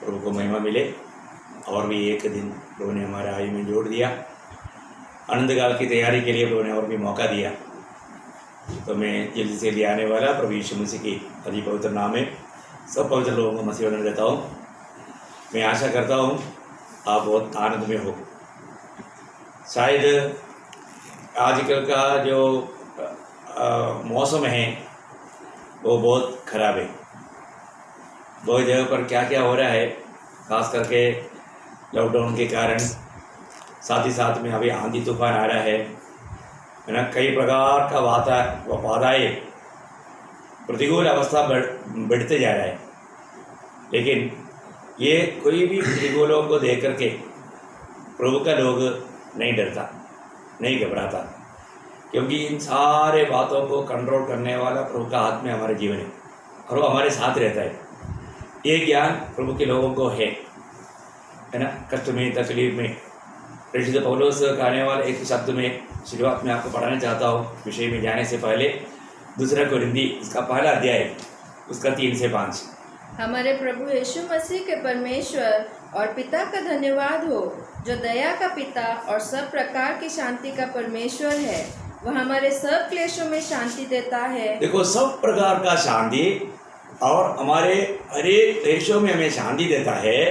प्रभु को महिमा मिले। और भी एक दिन प्रभु ने हमारे आयु में जोड़ दिया, अनंत काल की तैयारी के लिए प्रभु ने और भी मौका दिया। तो मैं जल्दी से ले आने वाला प्रभु यीशु मसीह की अति पवित्र नाम में सब पवित्र लोगों को मसीह वंदन देता हूँ। मैं आशा करता हूँ आप बहुत आनंद में हो। शायद आजकल का जो मौसम है वो बहुत ख़राब है। बहुत जगह पर क्या क्या हो रहा है, खास करके लॉकडाउन के कारण, साथ ही साथ में अभी आंधी तूफान आ रहा है ना। कई प्रकार का बाधाएं, प्रतिकूल अवस्था बढ़ते जा रहा है। लेकिन ये कोई भी प्रतिकूलों को देख करके प्रभु का लोग नहीं डरता, नहीं घबराता, क्योंकि इन सारे बातों को कंट्रोल करने वाला प्रभु का हाथ में हमारे जीवन है और वो हमारे साथ रहता है। ये ज्ञान प्रभु के लोगों को है ना। कष्ट में, तकलीफ में, प्रेषित पौलुस कहने वाले एक शब्द में शुरुआत में आपको पढ़ाना चाहता हूँ। विषय में जाने से पहले 2 कोरिन्थी इसका पहला अध्याय उसका 3 से 5। हमारे प्रभु यीशु मसीह के परमेश्वर और पिता का धन्यवाद हो, जो दया का पिता और सब प्रकार की शांति का परमेश्वर है। वह हमारे सब क्लेशों में शांति देता है। देखो, सब प्रकार का शांति और हमारे हरेक क्लेशों में हमें शांति देता है,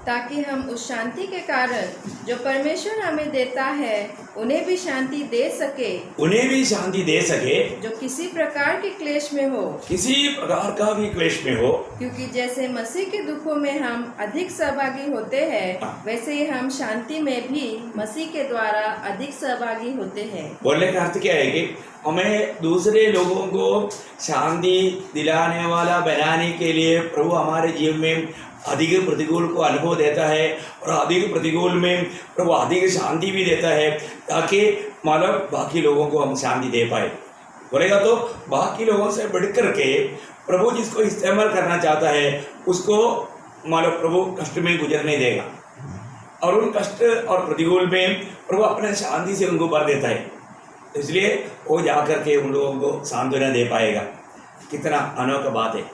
ताकि हम उस शांति के कारण जो परमेश्वर हमें देता है उन्हें भी शांति दे सके, जो किसी प्रकार के क्लेश में हो, किसी प्रकार का भी क्लेश में हो। क्योंकि जैसे मसीह के दुखों में हम अधिक सहभागी होते हैं, वैसे ही हम शांति में भी मसीह के द्वारा अधिक सहभागी होते हैं। बोलने का अर्थ क्या है कि हमें दूसरे लोगों को शांति दिलाने वाला बनाने के लिए प्रभु हमारे जीवन में अधिक प्रतिकूल को अनुभव देता है और अधिक प्रतिकूल में प्रभु अधिक शांति भी देता है, ताकि मतलब बाकी लोगों को हम शांति दे पाए। बोलेगा तो बाकी लोगों से बढ़कर के प्रभु जिसको इस्तेमाल करना चाहता है उसको मतलब प्रभु कष्ट में गुजरने देगा, और उन कष्ट और प्रतिकूल में प्रभु अपने शांति से उनको भर देता है। इसलिए वो जाकर के उन लोगों को सांत्वना दे पाएगा। कितना अनोखा बात है,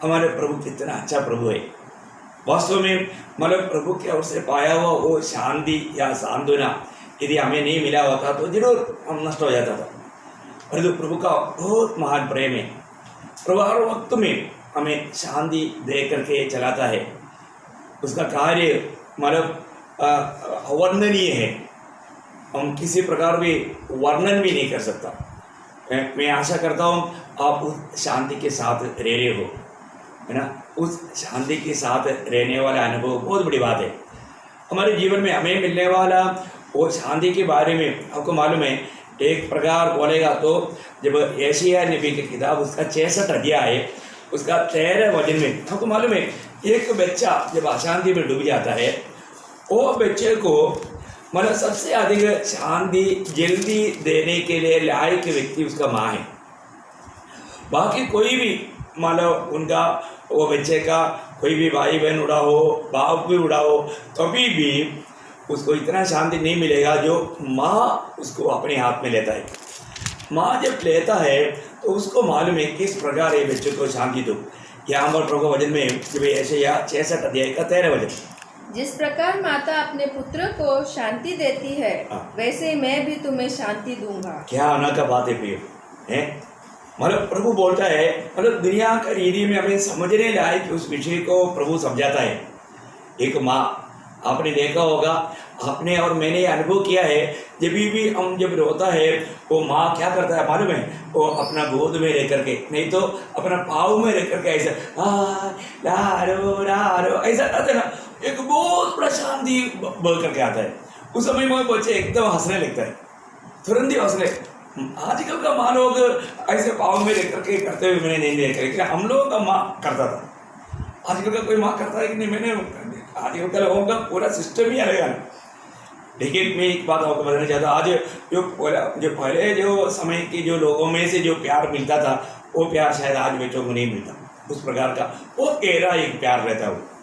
हमारे प्रभु कितना अच्छा प्रभु है। वास्तव में मतलब प्रभु के ओर से पाया हुआ वो शांति या सांत्वना यदि हमें नहीं मिला होता तो जरूर हम नष्ट हो जाता था। परंतु प्रभु का बहुत महान प्रेम है। प्रभु हर वक्त में हमें शांति दे करके चलाता है। उसका कार्य मतलब अवर्णनीय है, हम किसी प्रकार भी वर्णन भी नहीं कर सकता। मैं आशा करता हूँ आप उस शांति के साथ रह रहे हो, है ना। उस शांति के साथ रहने वाला अनुभव बहुत बड़ी बात है। हमारे जीवन में हमें मिलने वाला वो शांति के बारे में आपको मालूम है। एक प्रकार बोलेगा तो जब यशायाह नबी की किताब उसका 66 अध्याय है, उसका 13 वचन में आपको मालूम है, एक बच्चा जब अशांति में डूब जाता है, वो बच्चे को मतलब सबसे अधिक शांति जल्दी देने के लिए लायक व्यक्ति उसका माँ है। बाकी कोई भी मतलब उनका वो बच्चे का कोई भी भाई बहन उड़ा हो, बाप भी उड़ा हो, कभी भी उसको इतना शांति नहीं मिलेगा जो माँ उसको अपने हाथ में लेता है। माँ जब लेता है तो उसको मालूम है किस प्रकार ये बच्चे को शांति दो। यहाँ पर प्रभु वचन में जब यशायाह 66 अध्याय का 13 वचन, जिस प्रकार माता अपने पुत्र को शांति देती है, वैसे मैं भी तुम्हें शांति दूंगा। क्या अनोखा बात है प्रिय है। मतलब प्रभु बोलता है, मतलब दुनिया का रीति में हमें समझने लायक उस विषय को प्रभु समझाता है। एक माँ, आपने देखा होगा, आपने और मैंने अनुभव किया है, जब रोता है वो माँ क्या करता है मालूम है, वो अपना गोद में रह करके, नहीं तो अपना पाँव में रह करके ऐसा लारो लारो ऐसा करते ना, एक बहुत बड़ा शांति बोल करके आता है। उस समय वो बच्चे एकदम हंसने लगता है, तुरंत ही हंसने। आजकल का माँ लोग ऐसे पाँव में रह करके करते हुए मैंने नहीं देखा, लेकिन हम लोगों का माँ करता था। आजकल का कोई माँ करता है कि नहीं, मैंने आजकल का लोगों का पूरा सिस्टम ही अलग है। लेकिन मैं एक बात आपको बताना चाहता हूँ, आज जो पहले जो समय के जो लोगों में से जो प्यार मिलता था, वो प्यार शायद आज बच्चों को नहीं मिलता। उस प्रकार का वो गहरा एक प्यार रहता है।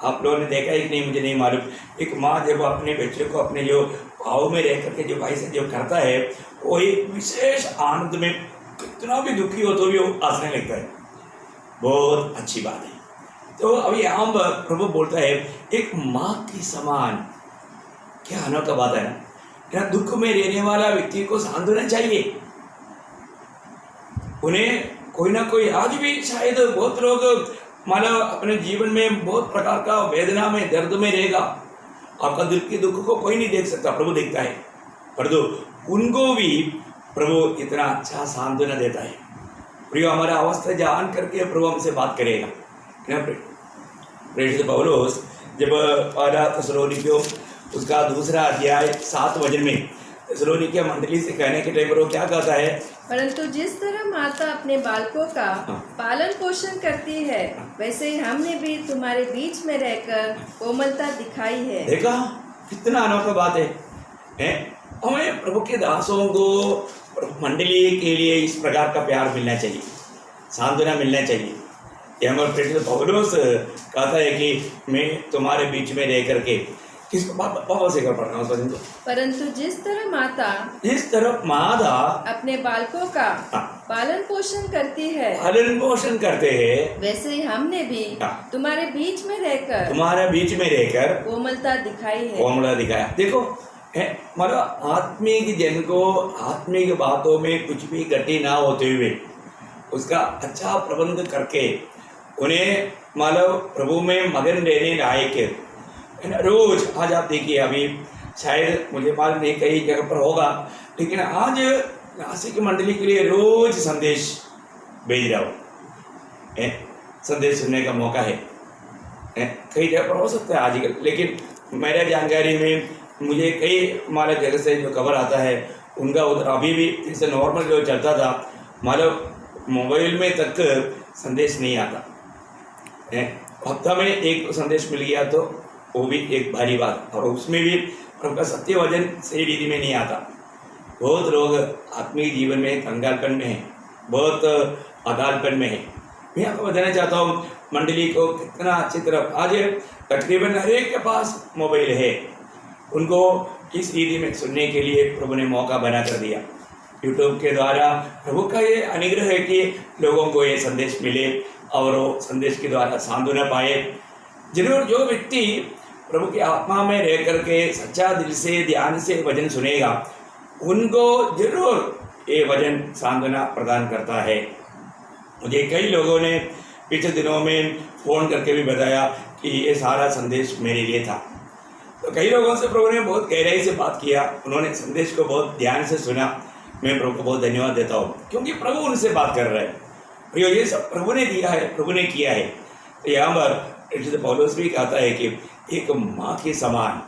आप लोगों ने देखा है कि नहीं मुझे नहीं मालूम, एक माँ जब अपने बच्चे को अपने जो पाँव में रह करके जो भाई से जो करता है, वो एक विशेष आनंद में, कितना भी दुखी हो तो भी वो हंसने लगता है। बहुत अच्छी बात है। तो अभी यहाँ पर प्रभु बोलता है एक माँ के समान। क्या अनोखा बात है ना, दुख में रहने वाला व्यक्ति को सांत्वना चाहिए। उन्हें कोई ना कोई, आज भी शायद बहुत लोग मानो अपने जीवन में बहुत प्रकार का वेदना में, दर्द में रहेगा। आपका दिल के दुख को कोई नहीं देख सकता, प्रभु देखता है, परंतु उनको भी प्रभु इतना अच्छा सांत्वना देता है। प्रियो, हमारा अवस्था जान करके प्रभु हमसे बात करेगा। प्रेषित पौलुस जब पहला थिस्सलुनीकियों उसका दूसरा अध्याय 7 वचन में थिस्सलुनीकियों मंडली से कहने के टाइम पर वो क्या कहता है, परंतु जिस तरह माता अपने बालकों का पालन पोषण करती है, वैसे ही हमने भी तुम्हारे बीच में रहकर कोमलता दिखाई है। देखा कितना अनोखा बात है? हमें प्रभु के दासों को मंडली के लिए इस प्रकार का प्यार मिलना चाहिए, सांत्वना मिलना चाहिए। यहाँ पर प्रेषित पौलुस कहता है कि मैं तुम्हारे बीच में रह करके किसको पापा से कर पढ़ना उसका तो, परंतु जिस तरह माता अपने बालकों का पालन पोषण करती है, वैसे ही हमने भी तुम्हारे बीच में रहकर कोमलता दिखाया। देखो मतलब आत्मिक जन को आत्मिक बातों में कुछ भी गति ना होते हुए उसका अच्छा प्रबंध करके उन्हें मतलब प्रभु में मगन रहने लायक रोज। आज आप देखिए, अभी शायद मुझे मालूम नहीं कई जगह पर होगा, लेकिन आज नासिक मंडली के लिए रोज संदेश भेज रहा हूँ। संदेश सुनने का मौका है, कई जगह पर हो सकता है आजकल, लेकिन मेरे जानकारी में मुझे कई हमारे जगह से जो खबर आता है उनका उधर अभी भी जैसे नॉर्मल जो चलता था, मतलब मोबाइल में तक संदेश नहीं आता। हफ्ता में एक संदेश मिल गया तो वो भी एक भारी बात, और उसमें भी उनका सत्य वचन सही रीति में नहीं आता। बहुत लोग आत्मिक जीवन में कंगालपन में है, बहुत अकालपन में है। मैं आपको बताना चाहता हूँ मंडली को कितना अच्छी तरह, आज तकरीबन हर एक के पास मोबाइल है, उनको इस रीति में सुनने के लिए प्रभु ने मौका बना कर दिया। यूट्यूब के द्वारा प्रभु का ये अनुग्रह है कि लोगों को ये संदेश मिले और वो संदेश के द्वारा सांत्वना पाए। जरूर जो व्यक्ति प्रभु की आत्मा में रह करके सच्चा दिल से ध्यान से वचन सुनेगा, उनको जरूर ये वचन सांत्वना प्रदान करता है। मुझे कई लोगों ने पिछले दिनों में फ़ोन करके भी बताया कि ये सारा संदेश मेरे लिए था। तो कई लोगों से प्रभु ने बहुत गहराई से बात किया, उन्होंने संदेश को बहुत ध्यान से सुना। मैं प्रभु को बहुत धन्यवाद देता हूँ, क्योंकि प्रभु उनसे बात कर रहे हैं। प्रियो, ये सब प्रभु ने दिया है, प्रभु ने किया है। तो यहाँ पर पौलुस भी कहता है कि एक माँ के समान।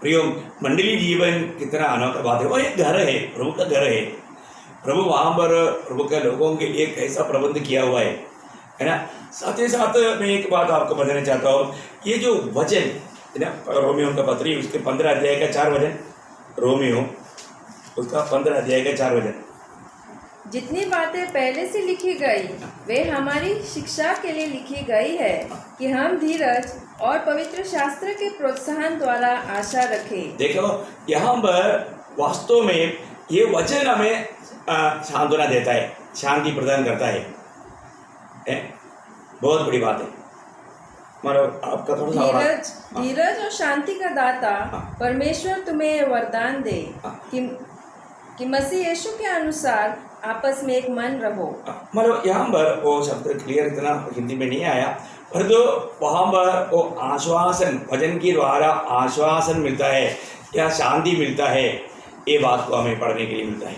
प्रियो, मंडली जीवन कितना अनोखा बात है। वो एक घर है, प्रभु का घर है। प्रभु वहाँ पर प्रभु के लोगों के लिए कैसा प्रबंध किया हुआ है ना। साथ ही साथ मैं एक बात आपको बताना चाहता हूँ, ये जो वचन है ना, रोमियो का पत्री उसके 15 अध्याय का 4 वचन, रोमियो उसका 15 अध्याय का 4 वचन, जितनी बातें पहले से लिखी गई वे हमारी शिक्षा के लिए लिखी गई है कि हम धीरज और पवित्र शास्त्र के प्रोत्साहन द्वारा आशा रखें। देखो, यहाँ पर वास्तव में ये वचन हमें सांत्वना देता है, शांति प्रदान करता है। बहुत बड़ी बात है। मतलब आपका थोड़ा धीरज और शांति का दाता परमेश्वर तुम्हें वरदान दे कि मसीह यीशु के अनुसार आपस में एक मन रहो। मतलब यहाँ पर वो शब्द क्लियर इतना हिंदी में नहीं आया, पर तो वहाँ पर वो आश्वासन, वचन के द्वारा आश्वासन मिलता है या शांति मिलता है, ये बात को हमें पढ़ने के लिए मिलता है।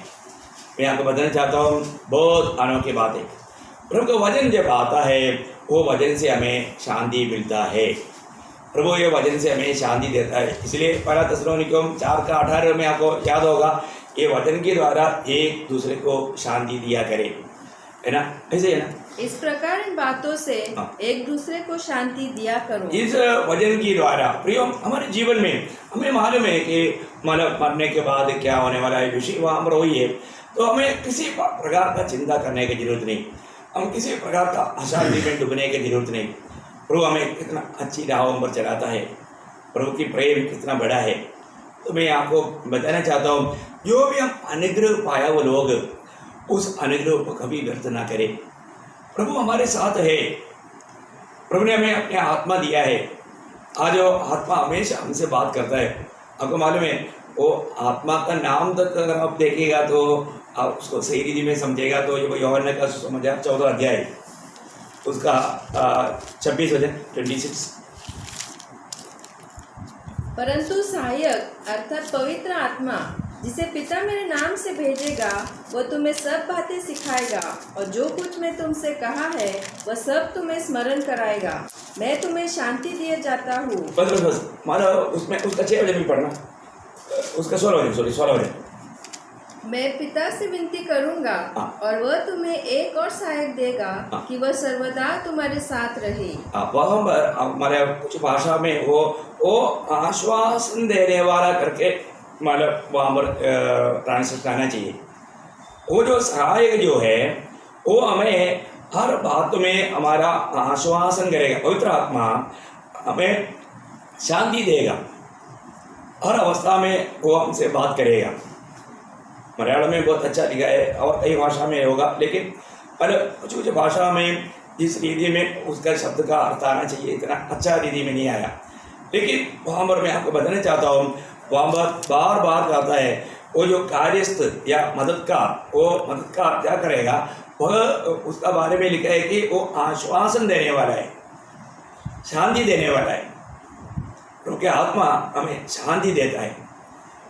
मैं आपको बताना चाहता हूँ, बहुत अनोखी बात है। प्रभु का वचन जब आता है, वो वचन से हमें शांति मिलता है। प्रभु ये वचन से हमें शांति देता है। इसलिए पहला थिस्सलुनीकियों 4:18 में आपको याद होगा, ये वचन के द्वारा एक दूसरे को शांति दिया करे, है ना, ऐसे है ना। इस प्रकार इन बातों से एक दूसरे को शांति दिया करो। इस वचन के द्वारा प्रियो, हमारे जीवन में हमें मालूम है कि मतलब मरने के बाद क्या होने वाला है, विषय वहाँ पर वही है। तो हमें किसी प्रकार का चिंता करने की जरूरत नहीं, हम किसी प्रकार का अशांति में डूबने की जरूरत नहीं। प्रभु हमें कितना अच्छी राहों पर चलाता है, प्रभु की प्रेम कितना बड़ा है। तो मैं आपको बताना चाहता हूँ, जो भी हम अनुग्रह पाया वो लोग उस अनुग्रह को कभी व्यर्थ ना करें। प्रभु हमारे साथ है, प्रभु ने हमें अपने आत्मा दिया है। आज वो आत्मा हमेशा हमसे बात करता है। आपको मालूम है वो आत्मा का नाम तक अगर आप देखेगा तो आप उसको सही रीति में समझेगा। तो ये यूहन्ना का सुसमाचार 14 अध्याय उसका 26 वचन 26। परंतु सहायक अर्थात पवित्र आत्मा जिसे पिता मेरे नाम से भेजेगा वह तुम्हें सब बातें सिखाएगा और जो कुछ मैं तुमसे कहा है वह सब तुम्हें स्मरण कराएगा। मैं तुम्हें शांति दिए जाता हूँ। बस मानो उसमें उसका 6 वचन भी पढ़ना, उसका 16 वचन। मैं पिता से विनती करूंगा और वह तुम्हें एक और सहायक देगा कि वह सर्वदा तुम्हारे साथ रहे। वह हमारे कुछ भाषा में वो आश्वासन देने वाला करके मतलब वहाँ पर ट्रांसलेट करना चाहिए। वो जो सहायक जो है वो हमें हर बात में हमारा आश्वासन करेगा। पवित्र आत्मा हमें शांति देगा, हर अवस्था में वो हमसे बात करेगा। मलयालम में बहुत अच्छा लिखा है और कई भाषा में होगा, लेकिन कुछ कुछ भाषा में जिस रीति में उसका शब्द का अर्थ आना चाहिए इतना अच्छा रीति में नहीं आया। लेकिन वहाँ पर मैं आपको बताना चाहता हूँ, वहाँ पर बार बार कहता है वो जो कार्यस्थ या मददगार, वो मददगार क्या करेगा, वह उसका बारे में लिखा है कि वो आश्वासन देने वाला है, शांति देने वाला है। क्योंकि आत्मा हमें शांति देता है।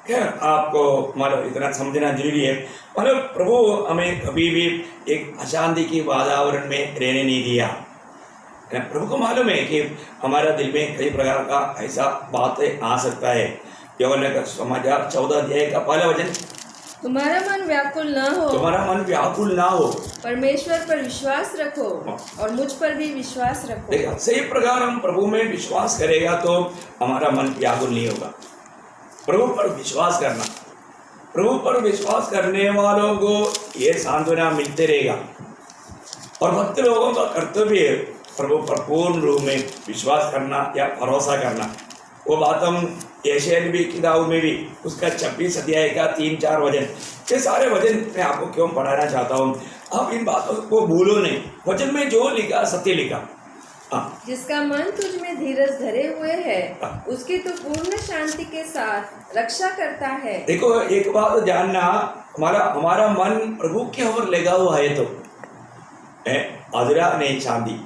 खैर आपको मतलब इतना समझना जरूरी है। मतलब प्रभु हमें कभी भी एक अशांति के वातावरण में रहने नहीं दिया। प्रभु को मालूम है कि हमारा दिल में कई प्रकार का ऐसा बातें आ सकता है। यूहन्ना का सुसमाचार 14 अध्याय का पहला वचन, तुम्हारा मन व्याकुल न हो, परमेश्वर पर विश्वास रखो और मुझ पर भी विश्वास रखो। देखा, सही प्रकार हम प्रभु में विश्वास करेगा तो हमारा मन व्याकुल नहीं होगा। प्रभु पर विश्वास करना, प्रभु पर विश्वास करने वालों को ये सांत्वना मिलते रहेगा। और भक्त लोगों का कर्तव्य है प्रभु पर पूर्ण रूप में विश्वास करना या भरोसा करना। वो बात हम यशायाह नबी की किताब में भी उसका 26 अध्याय का 3-4 वचन, ये सारे वचन मैं आपको क्यों पढ़ाना चाहता हूँ, आप इन बातों को भूलो नहीं। वचन में जो लिखा सत्य लिखा। जिसका मन तुझ में धीरज धरे हुए है उसकी तो पूर्ण शांति के साथ रक्षा करता है। देखो एक बात जानना, हमारा मन प्रभु के ओर लगा हुआ है तो अधूरा नहीं, शांति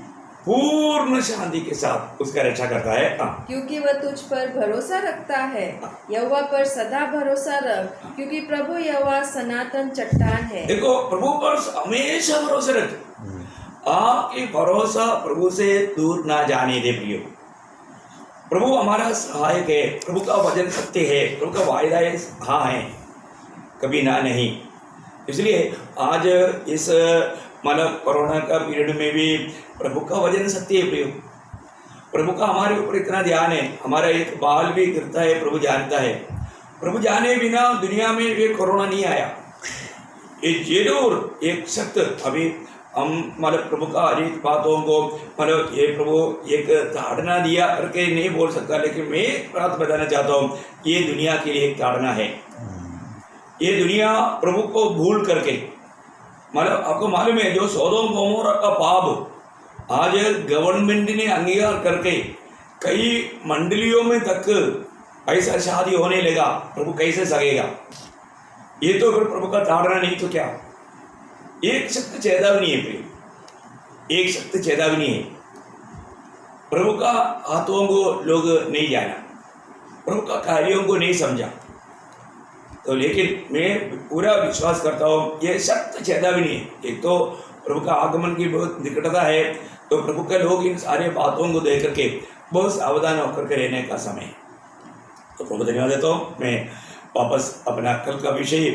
पूर्ण शांति के साथ उसका रक्षा करता है। क्योंकि वह तुझ पर भरोसा रखता है। यहोवा पर सदा भरोसा रख, क्योंकि प्रभु यहोवा सनातन चट्टान है। देखो प्रभु पर हमेशा भरोसा रख। आपकी भरोसा प्रभु से दूर ना जाने दे प्रियो। प्रभु हमारा सहायक है, प्रभु का वचन सत्य है, प्रभु का वायदा है हाँ है, कभी ना नहीं। इसलिए आज इस मतलब कोरोना का पीरियड में भी प्रभु का वचन सत्य है प्रियो। प्रभु का हमारे ऊपर इतना ध्यान है, हमारा एक बाल भी गिरता है प्रभु जानता है। प्रभु जाने बिना दुनिया में ये कोरोना नहीं आया। ये जरूर एक सत्य अभी हम मतलब प्रभु का हर एक बातों को मतलब ये प्रभु एक ताड़ना दिया करके नहीं बोल सकता, लेकिन मैं एक बात बताना चाहता हूँ, ये दुनिया के लिए एक ताड़ना है। ये दुनिया प्रभु को भूल करके मतलब आपको मालूम है जो सोदोम गोमोरा का पाप आज गवर्नमेंट ने अंगीकार करके कई मंडलियों में तक ऐसा शादी होने लगा, प्रभु कैसे सकेगा? ये तो फिर प्रभु का ताड़ना नहीं तो क्या? एक शक्ति चेतावनी है प्रिय, एक शक्ति चेतावनी है। प्रभु का हाथों को लोग नहीं जाना, प्रभु का कार्यों को नहीं समझा, तो लेकिन मैं पूरा विश्वास करता हूँ ये शक्ति चेतावनी है। एक तो प्रभु का आगमन की बहुत निकटता है, तो प्रभु के लोग इन सारे बातों को देख करके बहुत सावधान होकर के रहने का समय है। तो प्रभु धन्यवाद देता हूँ। मैं वापस अपना कल का विषय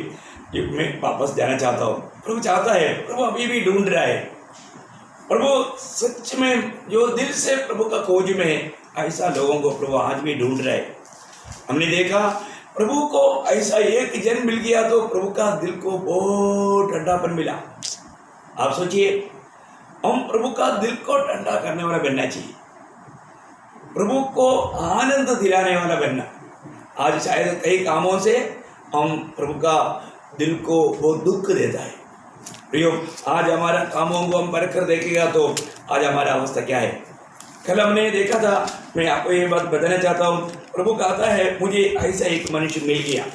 में वापस जाना चाहता हूँ। प्रभु चाहता है, प्रभु अभी भी ढूंढ रहा है। प्रभु सच में जो दिल से प्रभु का खोज में है, ऐसा लोगों को प्रभु आज भी ढूंढ रहा है। हमने देखा प्रभु को ऐसा एक जन मिल गया तो प्रभु का दिल को बहुत ठंडापन मिला। आप सोचिए, हम प्रभु का दिल को ठंडा करने वाला बनना चाहिए, प्रभु को आनंद दिलाने वाला बनना। आज शायद कई कामों से हम प्रभु का दिल को बहुत दुख देता है। प्रियो, आज हमारा कामों को हम परख कर देखेगा तो आज हमारा अवस्था क्या है? कल हमने देखा था, मैं आपको ये बात बताना चाहता हूँ। प्रभु कहता है मुझे ऐसा एक मनुष्य मिल गया,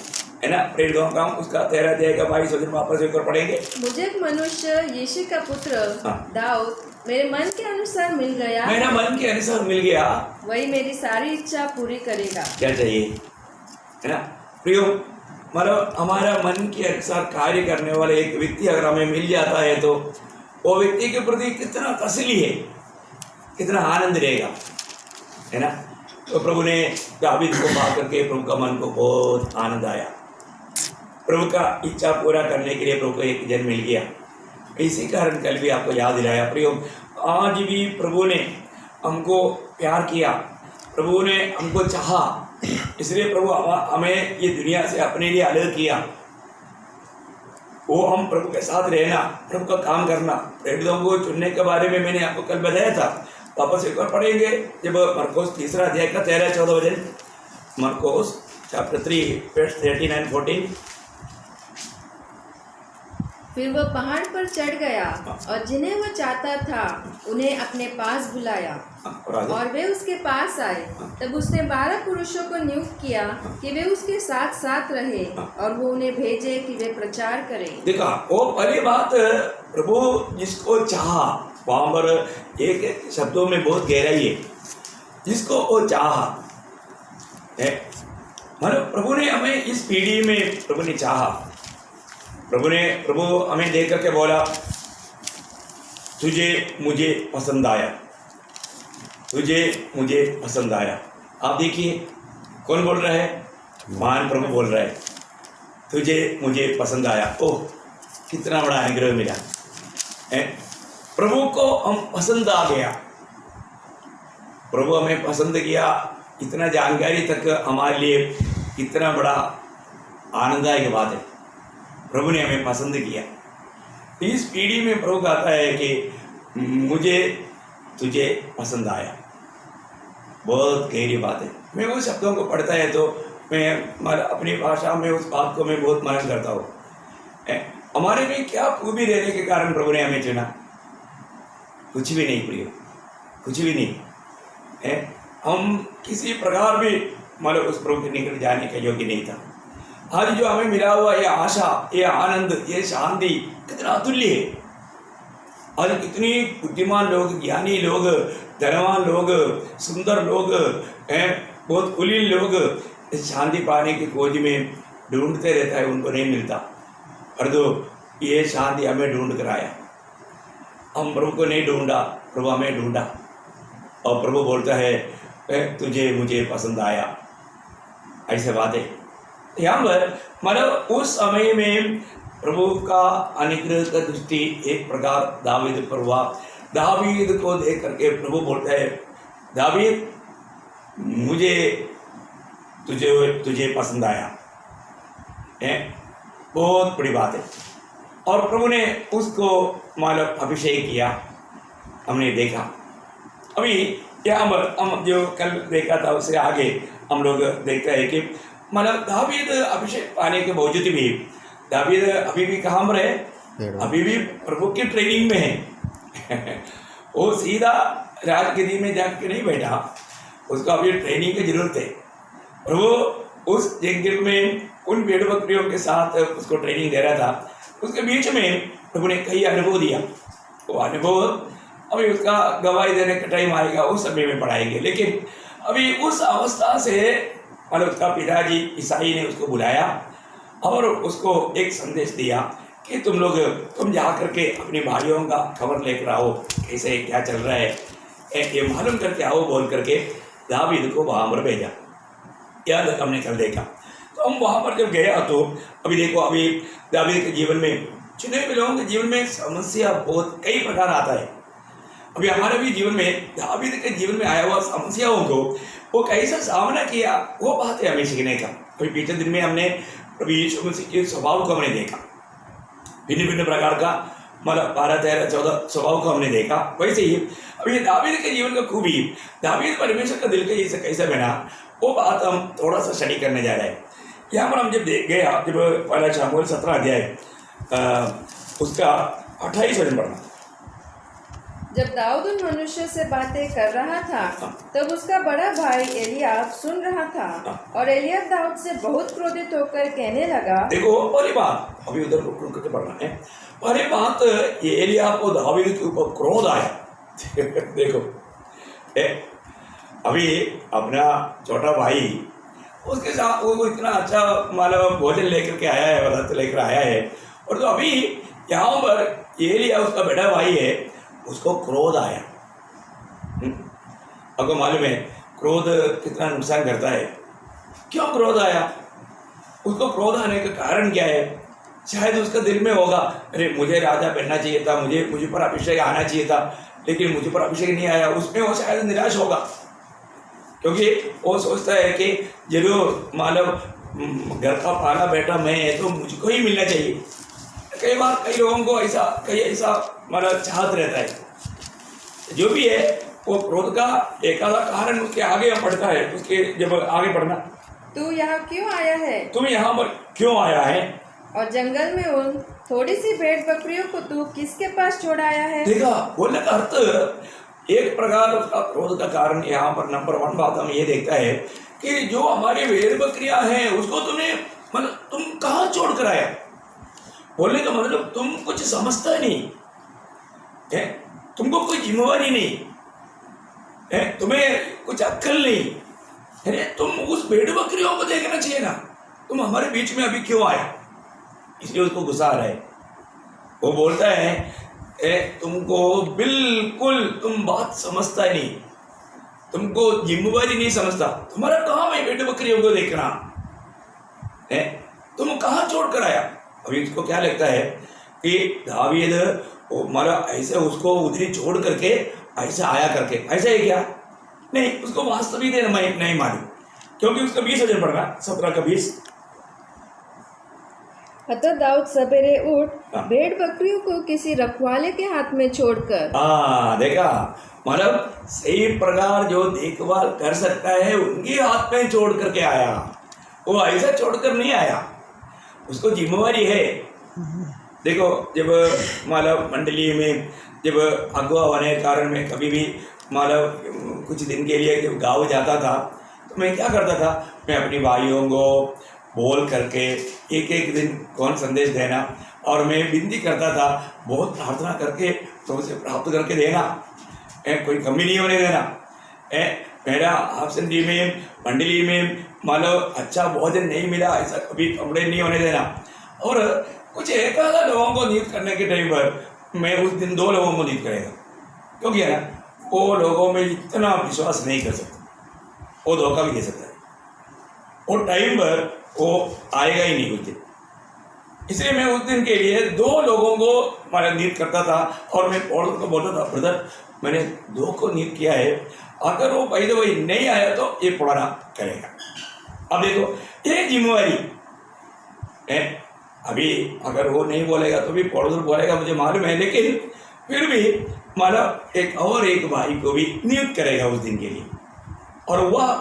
है ना। प्रेरितों का काम उसका 13 अध्याय का 22 वचन वापस एक और पढ़ेंगे। मुझे एक मनुष्य यीशु का पुत्र हाँ। दाऊद मेरे मन के अनुसार मिल गया, मेरा मन के अनुसार मिल गया, वही मेरी सारी इच्छा पूरी करेगा। क्या चाहिए, है ना प्रियो। मतलब हमारा मन के अनुसार कार्य करने वाला एक व्यक्ति अगर हमें मिल जाता है तो वो व्यक्ति के प्रति कितना तसल्ली है, कितना आनंद रहेगा, है ना। तो प्रभु ने दाऊद को पा करके प्रभु का मन को बहुत आनंद आया। प्रभु का इच्छा पूरा करने के लिए प्रभु को एक जन मिल गया। इसी कारण कल भी आपको याद दिलाया प्रियो, आज भी प्रभु ने हमको प्यार किया, प्रभु ने हमको चाहा, इसलिए प्रभु हमें ये दुनिया से अपने लिए अलग किया। वो हम प्रभु के साथ रहना, प्रभु का काम करना, प्रेरितों को चुनने के बारे में मैंने आपको कल बताया था। वापस एक बार पढ़ेंगे, जब मरकोस 3 अध्याय का 13-14 वचन, मरकोस चैप्टर 3 वर्स 13-14। फिर वह पहाड़ पर चढ़ गया और जिन्हें वह चाहता था उन्हें अपने पास बुलाया और वे उसके पास आए। तब उसने 12 पुरुषों को नियुक्त किया कि वे उसके साथ साथ रहे और वो उन्हें भेजे कि वे प्रचार करें। देखा, वो पहली बात प्रभु जिसको चाहा, वहां पर एक शब्दों में बहुत गहराई है, जिसको वो चाहा है। मतलब प्रभु ने हमें इस पीढ़ी में प्रभु ने चाहा, प्रभु हमें देख करके बोला तुझे मुझे पसंद आया, तुझे मुझे पसंद आया। आप देखिए कौन बोल रहा है, महान प्रभु बोल रहा है, तुझे मुझे पसंद आया। ओह, कितना बड़ा अनुग्रह मिला है। प्रभु को हम पसंद आ गया, प्रभु हमें पसंद किया, इतना जानकारी तक हमारे लिए कितना बड़ा आनंददायक बात है। प्रभु ने हमें पसंद किया। इस पीढ़ी में प्रभु कहता है कि मुझे तुझे पसंद आया। बहुत गहरी बात है। मैं उस शब्दों को पढ़ता है तो मैं अपनी भाषा में उस बात को मैं बहुत मनन करता हूँ। हमारे में क्या खूबी रहने के कारण प्रभु ने हमें चुना? कुछ भी नहीं प्रिय, कुछ भी नहीं है। हम किसी प्रकार भी मतलब उस प्रभु के निकट जाने के योग्य नहीं था। आज जो हमें मिला हुआ ये आशा, ये आनंद, ये शांति कितना अतुल्य है। आज कितनी बुद्धिमान लोग, ज्ञानी लोग, धनवान लोग, सुंदर लोग हैं, बहुत कुलीन लोग इस शांति पाने की खोज में ढूंढते रहता है, उनको नहीं मिलता। और तो ये शांति हमें ढूंढ कर आया। हम प्रभु को नहीं ढूंढा, प्रभु हमें ढूंढा और प्रभु बोलता है तुझे मुझे पसंद आया। ऐसे बात है। यहाँ पर मतलब उस समय में प्रभु का अनुग्रह का दृष्टि एक प्रकार दावीद पर हुआ। दावीद को देख करके प्रभु बोलता है दावीद मुझे तुझे पसंद आया है। बहुत बड़ी बात है। और प्रभु ने उसको मतलब अभिषेक किया, हमने देखा। अभी यहाँ पर हम जो कल देखा था उससे आगे हम लोग देखते हैं कि मतलब दावीद अभिषेक पाने के बावजूद भी दावीद अभी भी कहाँ पर है? अभी भी प्रभु की ट्रेनिंग में है। वो सीधा राजगद्दी में जाकर नहीं बैठा, उसको अभी ट्रेनिंग की जरूरत है। प्रभु उस जंगल में उन भेड़ बकरियों के साथ उसको ट्रेनिंग दे रहा था। उसके बीच में प्रभु ने कई अनुभव दिया। वो अनुभव अभी उसका गवाही देने का टाइम आएगा, उस समय में पढ़ाएंगे। लेकिन अभी उस अवस्था से मतलब उसका पिताजी ईसाई ने उसको बुलाया और उसको एक संदेश दिया कि तुम जा करके अपने भाइयों का खबर लेकर आओ, कैसे क्या चल रहा है ये मालूम करके आओ बोल करके दावीद को वहाँ पर भेजा। याद हमने कल देखा। तो हम वहाँ पर जब गया तो अभी देखो, अभी दावीद के जीवन में, चुने हुए लोगों के जीवन में समस्या बहुत कई प्रकार आता है। अभी हमारे भी जीवन में, दावीद के जीवन में आया हुआ समस्याओं को वो कैसा सामना किया, वो बात है हमें सीखने का। अभी पिछले दिन में हमने प्रभु यीशु मसीह के स्वभाव को हमने देखा, भिन्न भिन्न प्रकार का मतलब 12, 13, 14 स्वभाव को हमने देखा। वैसे ही अभी दावीद के जीवन का खूबी, दावीद परमेश्वर का दिल के कैसे बना, वो बात हम थोड़ा सा स्टडी करने जा रहे हैं। यहाँ पर हम जब गए, जब पहला शमूएल 17 अध्याय उसका 28 वचन पढ़ना। जब दाऊद उन मनुष्य से बातें कर रहा था तब उसका बड़ा भाई एलियाब सुन रहा था और एलियाब दाऊद से बहुत क्रोधित होकर कहने लगा। देखो पहली बात, अभी उधर रुक करके पढ़ना है। पहली बात, ये एलियाब को दाऊद के ऊपर क्रोध आया। देखो अभी अपना छोटा भाई उसके साथ वो इतना अच्छा मतलब भोजन लेकर के आया है, व्रत लेकर आया है, और तो अभी यहाँ पर एलियाब उसका बड़ा भाई है, उसको क्रोध आया। आपको मालूम है क्रोध कितना नुकसान करता है। क्यों क्रोध आया? उसको क्रोध आने का कारण क्या है? शायद उसका दिल में होगा, अरे मुझे राजा बनना चाहिए था, मुझे पर अभिषेक आना चाहिए था, लेकिन मुझे पर अभिषेक नहीं आया। उसमें वो शायद निराश होगा, क्योंकि वो सोचता है कि जरूर मतलब घर का पाला बेटा मैं है तो मुझको ही मिलना चाहिए। कई बार कई लोगों को ऐसा मतलब चाहत रहता है। जो भी है वो क्रोध का एक आधा कारण उसके आगे पड़ता है। उसके जब आगे बढ़ना, तू यहाँ क्यों आया है? तुम यहाँ पर क्यों आया है? और जंगल में उन थोड़ी सी भेड़ बकरियों को तू किसके पास छोड़ आया है? देखा, बोलने का अर्थ एक प्रकार उसका क्रोध का कारण यहाँ पर नंबर 1 बात हम ये देखता है कि जो हमारी भेड़ बकरियां हैं उसको तुमने मतलब तुम कहाँ छोड़ कर आया। बोलने का मतलब तुम कुछ समझता नहीं है, तुमको कोई जिम्मेवारी नहीं है, तुम्हें कुछ अक्ल नहीं है। तुम उस भेड़ बकरियों को देखना चाहिए ना, तुम हमारे बीच में अभी क्यों आया? इसलिए उसको गुस्सा आ रहा है। वो बोलता है तुमको बिल्कुल तुम बात समझता नहीं, तुमको जिम्मेवारी नहीं समझता, तुम्हारा काम है भेड़ बकरियों को देखना है, तुम कहाँ छोड़ कर आया। अभी उसको क्या लगता है कि दावीद मतलब ऐसे उसको उधरी छोड़ करके ऐसा आया करके, ऐसा है क्या? नहीं, उसको वास्तविक देना मैं नहीं मालूम, क्योंकि उसका 20 वजन पड़ रहा 17 का 20। अतः दाऊद सवेरे उठ भेड़ बकरियों को किसी रखवाले के हाथ में छोड़कर, देखा, मतलब सही प्रकार जो देखभाल कर सकता है उनके हाथ में छोड़ करके आया। वो ऐसा छोड़कर नहीं आया, उसको जिम्मेवारी है। देखो जब मतलब मंडली में जब अगुआ होने के कारण में कभी भी मतलब कुछ दिन के लिए जब गाँव जाता था तो मैं क्या करता था, मैं अपनी भाइयों को बोल करके एक दिन कौन संदेश देना, और मैं विनती करता था, बहुत प्रार्थना करके तो उसे प्राप्त करके देना, कोई कमी नहीं होने देना। मेरा आपसन जी में मंडली में मतलब अच्छा भोजन नहीं मिला ऐसा कभी कंप्लेन नहीं होने देना। और कुछ एक आधा लोगों को नीत करने के टाइम पर मैं उस दिन 2 लोगों को नीत करेगा, क्योंकि है ना वो लोगों में इतना विश्वास नहीं कर सकता, वो धोखा भी दे सकता है, वो टाइम पर वो आएगा ही नहीं उस दिन। इसलिए मैं उस दिन के लिए 2 लोगों को मतलब नीत करता था, और मैं पौड़ को बोलता था, ब्रदर मैंने 2 को नीत किया है, अगर वो भाई तो वही नहीं आया तो ये पढ़ाना करेगा। अब देखो ये जिम्मेवारी है। अभी अगर वो नहीं बोलेगा तो भी पड़ोस बोलेगा, मुझे मालूम है, लेकिन फिर भी मतलब एक भाई को भी नियुक्त करेगा उस दिन के लिए। और वह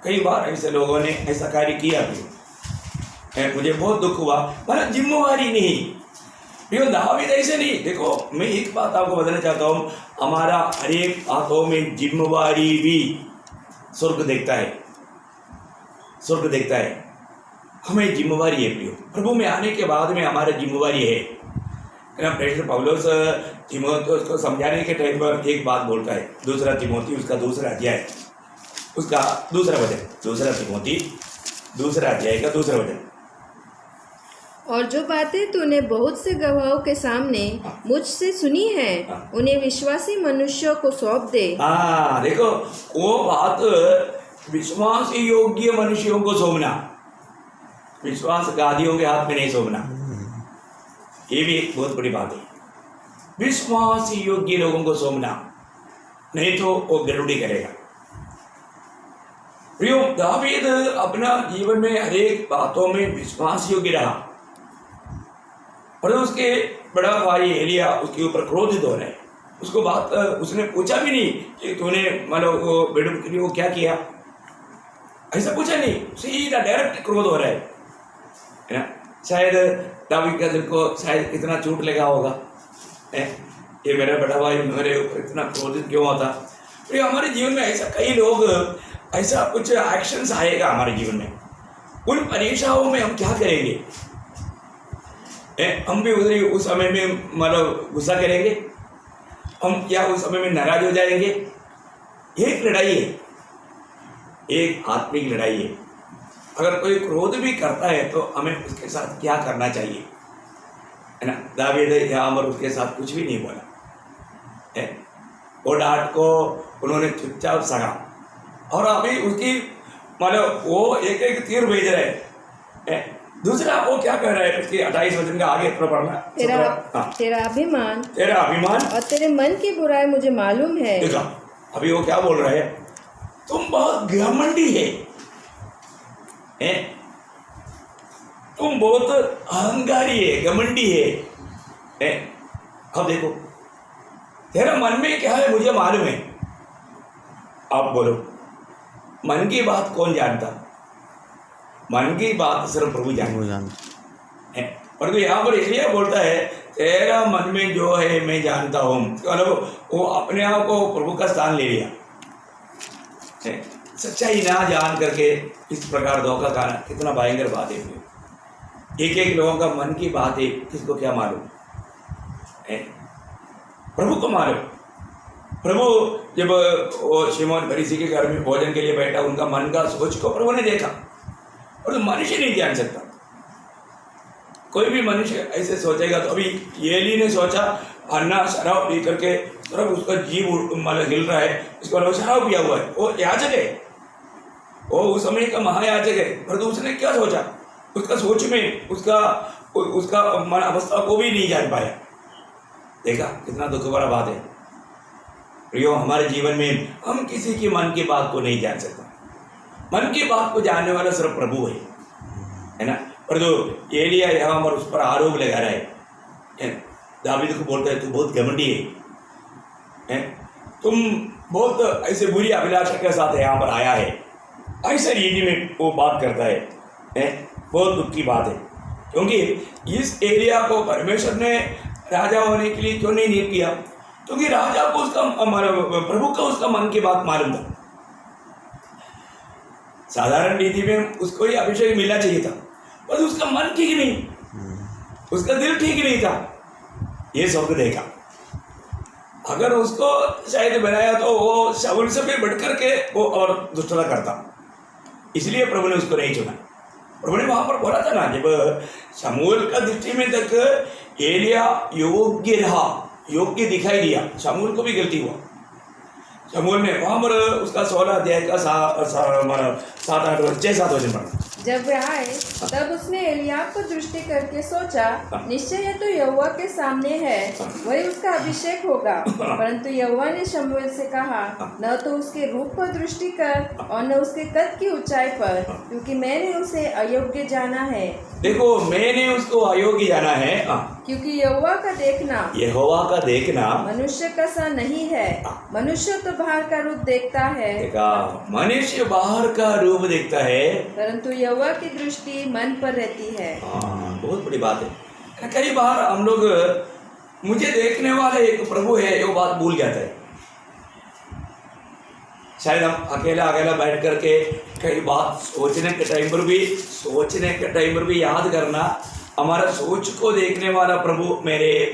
कई बार ऐसे लोगों ने ऐसा कार्य किया भी, मुझे बहुत दुख हुआ। मतलब जिम्मेवारी नहीं, दावीद ऐसे नहीं। देखो मैं एक बात आपको बताना चाहता हूँ, हमारा हर एक बातों में जिम्मेवारी भी स्वर्ग देखता है। हमें जिम्मेवारी है प्रियो, प्रभु में आने के बाद में हमारा जिम्मेवारी है। प्रेषित पौलुस तीमुथियुस को समझाने के टाइम पर एक बात बोलता है, 2 तीमुथी उसका 2 अध्याय उसका 2 वचन, 2 तीमुथी 2 अध्याय का 2 वचन। और जो बातें तूने बहुत से गवाहों के सामने मुझसे सुनी है, उन्हें विश्वासी मनुष्यों को सौंप दे। देखो वो बात विश्वास योग्य मनुष्यों को सौंपना, विश्वास गादियों के हाथ में नहीं सौंपना, ये भी एक बहुत बड़ी बात है। विश्वास योग्य लोगों को सौंपना, नहीं तो वो गड़बड़ी करेगा। प्रियो दावीद अपना जीवन में हर एक बातों में विश्वास योग्य रहा, और उसके बड़ा भाई एलिया उसके ऊपर क्रोधित हो रहा है। उसको बात उसने पूछा भी नहीं कि तूने मतलब वो भेड़ बकरी को क्या किया, ऐसा पूछा नहीं, सीधा डायरेक्ट क्रोध हो रहा है ना। शायद दावीद के दिल को शायद कितना चोट लगा होगा, ये मेरा बड़ा भाई मेरे ऊपर इतना क्रोधित क्यों होता। तो हमारे जीवन में ऐसा कई लोग ऐसा कुछ एक्शंस आएगा हमारे जीवन में, उन परीक्षाओं में हम क्या करेंगे? हम भी उस समय में मतलब गुस्सा करेंगे, हम या उस समय में नाराज हो जाएंगे। एक लड़ाई है, एक आत्मिक लड़ाई है। अगर कोई क्रोध भी करता है तो हमें उसके साथ क्या करना चाहिए, है ना? दावीद यहाँ पर उसके साथ कुछ भी नहीं बोला है। वो डांट को उन्होंने चुपचाप सगा, और अभी उसकी मतलब वो एक एक तीर भेज रहे हैं। दूसरा वो क्या कह रहा है, उसकी 28 वचन का आगे थोड़ा पढ़ना। तेरा अभिमान और तेरे मन की बुराई मुझे मालूम है। देखा अभी वो क्या बोल रहा है, तुम बहुत घमंडी है, तुम बहुत अहंकारी है, घमंडी है। अब देखो तेरा मन में क्या है मुझे मालूम है। आप बोलो, मन की बात कौन जानता? मन की बात सिर्फ प्रभु जानता है। परंतु यहाँ पर इसलिए बोलता है तेरा मन में जो है मैं जानता हूँ, मतलब वो अपने आप को प्रभु का स्थान ले लिया। सच्चाई ना जान करके इस प्रकार धोखा खाना कितना भयंकर बात है। एक एक लोगों का मन की बात है, किसको क्या मालूम है? प्रभु को मालूम। प्रभु जब वो शिमोन फरीसी के घर में भोजन के लिए बैठा, उनका मन का सोच को प्रभु ने देखा, और तो मनुष्य नहीं जान सकता। कोई भी मनुष्य ऐसे सोचेगा तो अभी एली ने सोचा अन्ना शराब पी करके तरफ उसका जीव मतलब हिल रहा है, इसको वो शराब पिया हुआ है, वो याचक है, वो उस समय का महायाचक है। परंतु उसने क्या सोचा, उसका सोच में उसका मन अवस्था को भी नहीं जान पाया। देखा कितना दुख भरा बात है प्रियो। हमारे जीवन में हम किसी की मन की बात को नहीं जान सकता। मन की बात को जानने वाला सिर्फ प्रभु है ना। पर जो एलिया यहाँ पर उस पर आरोप लगा रहा है, दावीद को बोलता है तू बहुत घमंडी है, तुम बहुत ऐसे बुरी अभिलाषा के साथ यहाँ पर आया है, ऐसे रीति में वो बात करता है। बहुत दुख की बात है, क्योंकि इस एलिया को परमेश्वर ने राजा होने के लिए क्यों नहीं नियुक्त किया? क्योंकि राजा को उसका प्रभु का उसका मन की बात मालूम था। साधारण रीति में उसको ही अभिषेक मिलना चाहिए था, पर उसका मन ठीक नहीं, उसका दिल ठीक नहीं था। ये सब देखा, अगर उसको शायद बनाया तो वो शाऊल से भी बढ़कर के वो और दुष्टता करता, इसलिए प्रभु ने उसको नहीं चुना। प्रभु ने वहां पर बोला था ना, जब शमूएल का दृष्टि में तक एलिया योग्य रहा, योग्य दिखाई दिया, शमूएल को भी गलती हुआ। शमूएल ने वहां पर उसका 16 अध्याय का 7-8 6-7 वचन पढ़ा। जब वे आए तब उसने एलियाब को दृष्टि करके सोचा, निश्चय ये तो यहोवा के सामने है, वही उसका अभिषेक होगा। परंतु यहोवा ने शमूएल से कहा, न तो उसके रूप पर दृष्टि कर और न उसके कद की ऊंचाई पर, क्योंकि मैंने उसे अयोग्य जाना है। देखो, मैंने उसको अयोग्य जाना है, क्योंकि यहोवा का देखना मनुष्य का सा नहीं है। मनुष्य तो बाहर का रूप देखता है, मनुष्य बाहर का रूप देखता है, परंतु यहोवा की दृष्टि मन पर रहती है। बहुत बड़ी बात है। कई बार हम लोग मुझे देखने वाला एक प्रभु है वो बात भूल जाता है। शायद हम अकेला बैठ करके कई बात सोचने के टाइम पर भी याद करना, हमारा सोच को देखने वाला प्रभु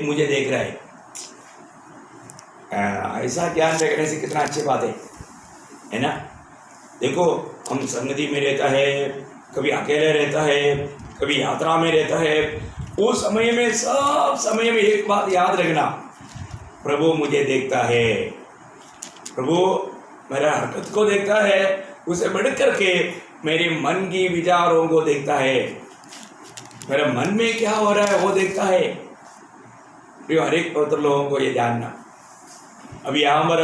मुझे देख रहा है। ऐसा ज्ञान रखने से कितना अच्छी बात है ना। देखो, हम संगति में रहता है, कभी अकेले रहता है, कभी यात्रा में रहता है, वो समय में सब समय में एक बात याद रखना, प्रभु मुझे देखता है, प्रभु मेरा हरकत को देखता है, उसे बढ़ करके मेरे मन की विचारों को देखता है, मेरे मन में क्या हो रहा है वो देखता है। हर एक पवित्र लोगों को ये जानना। अभी यहाँ पर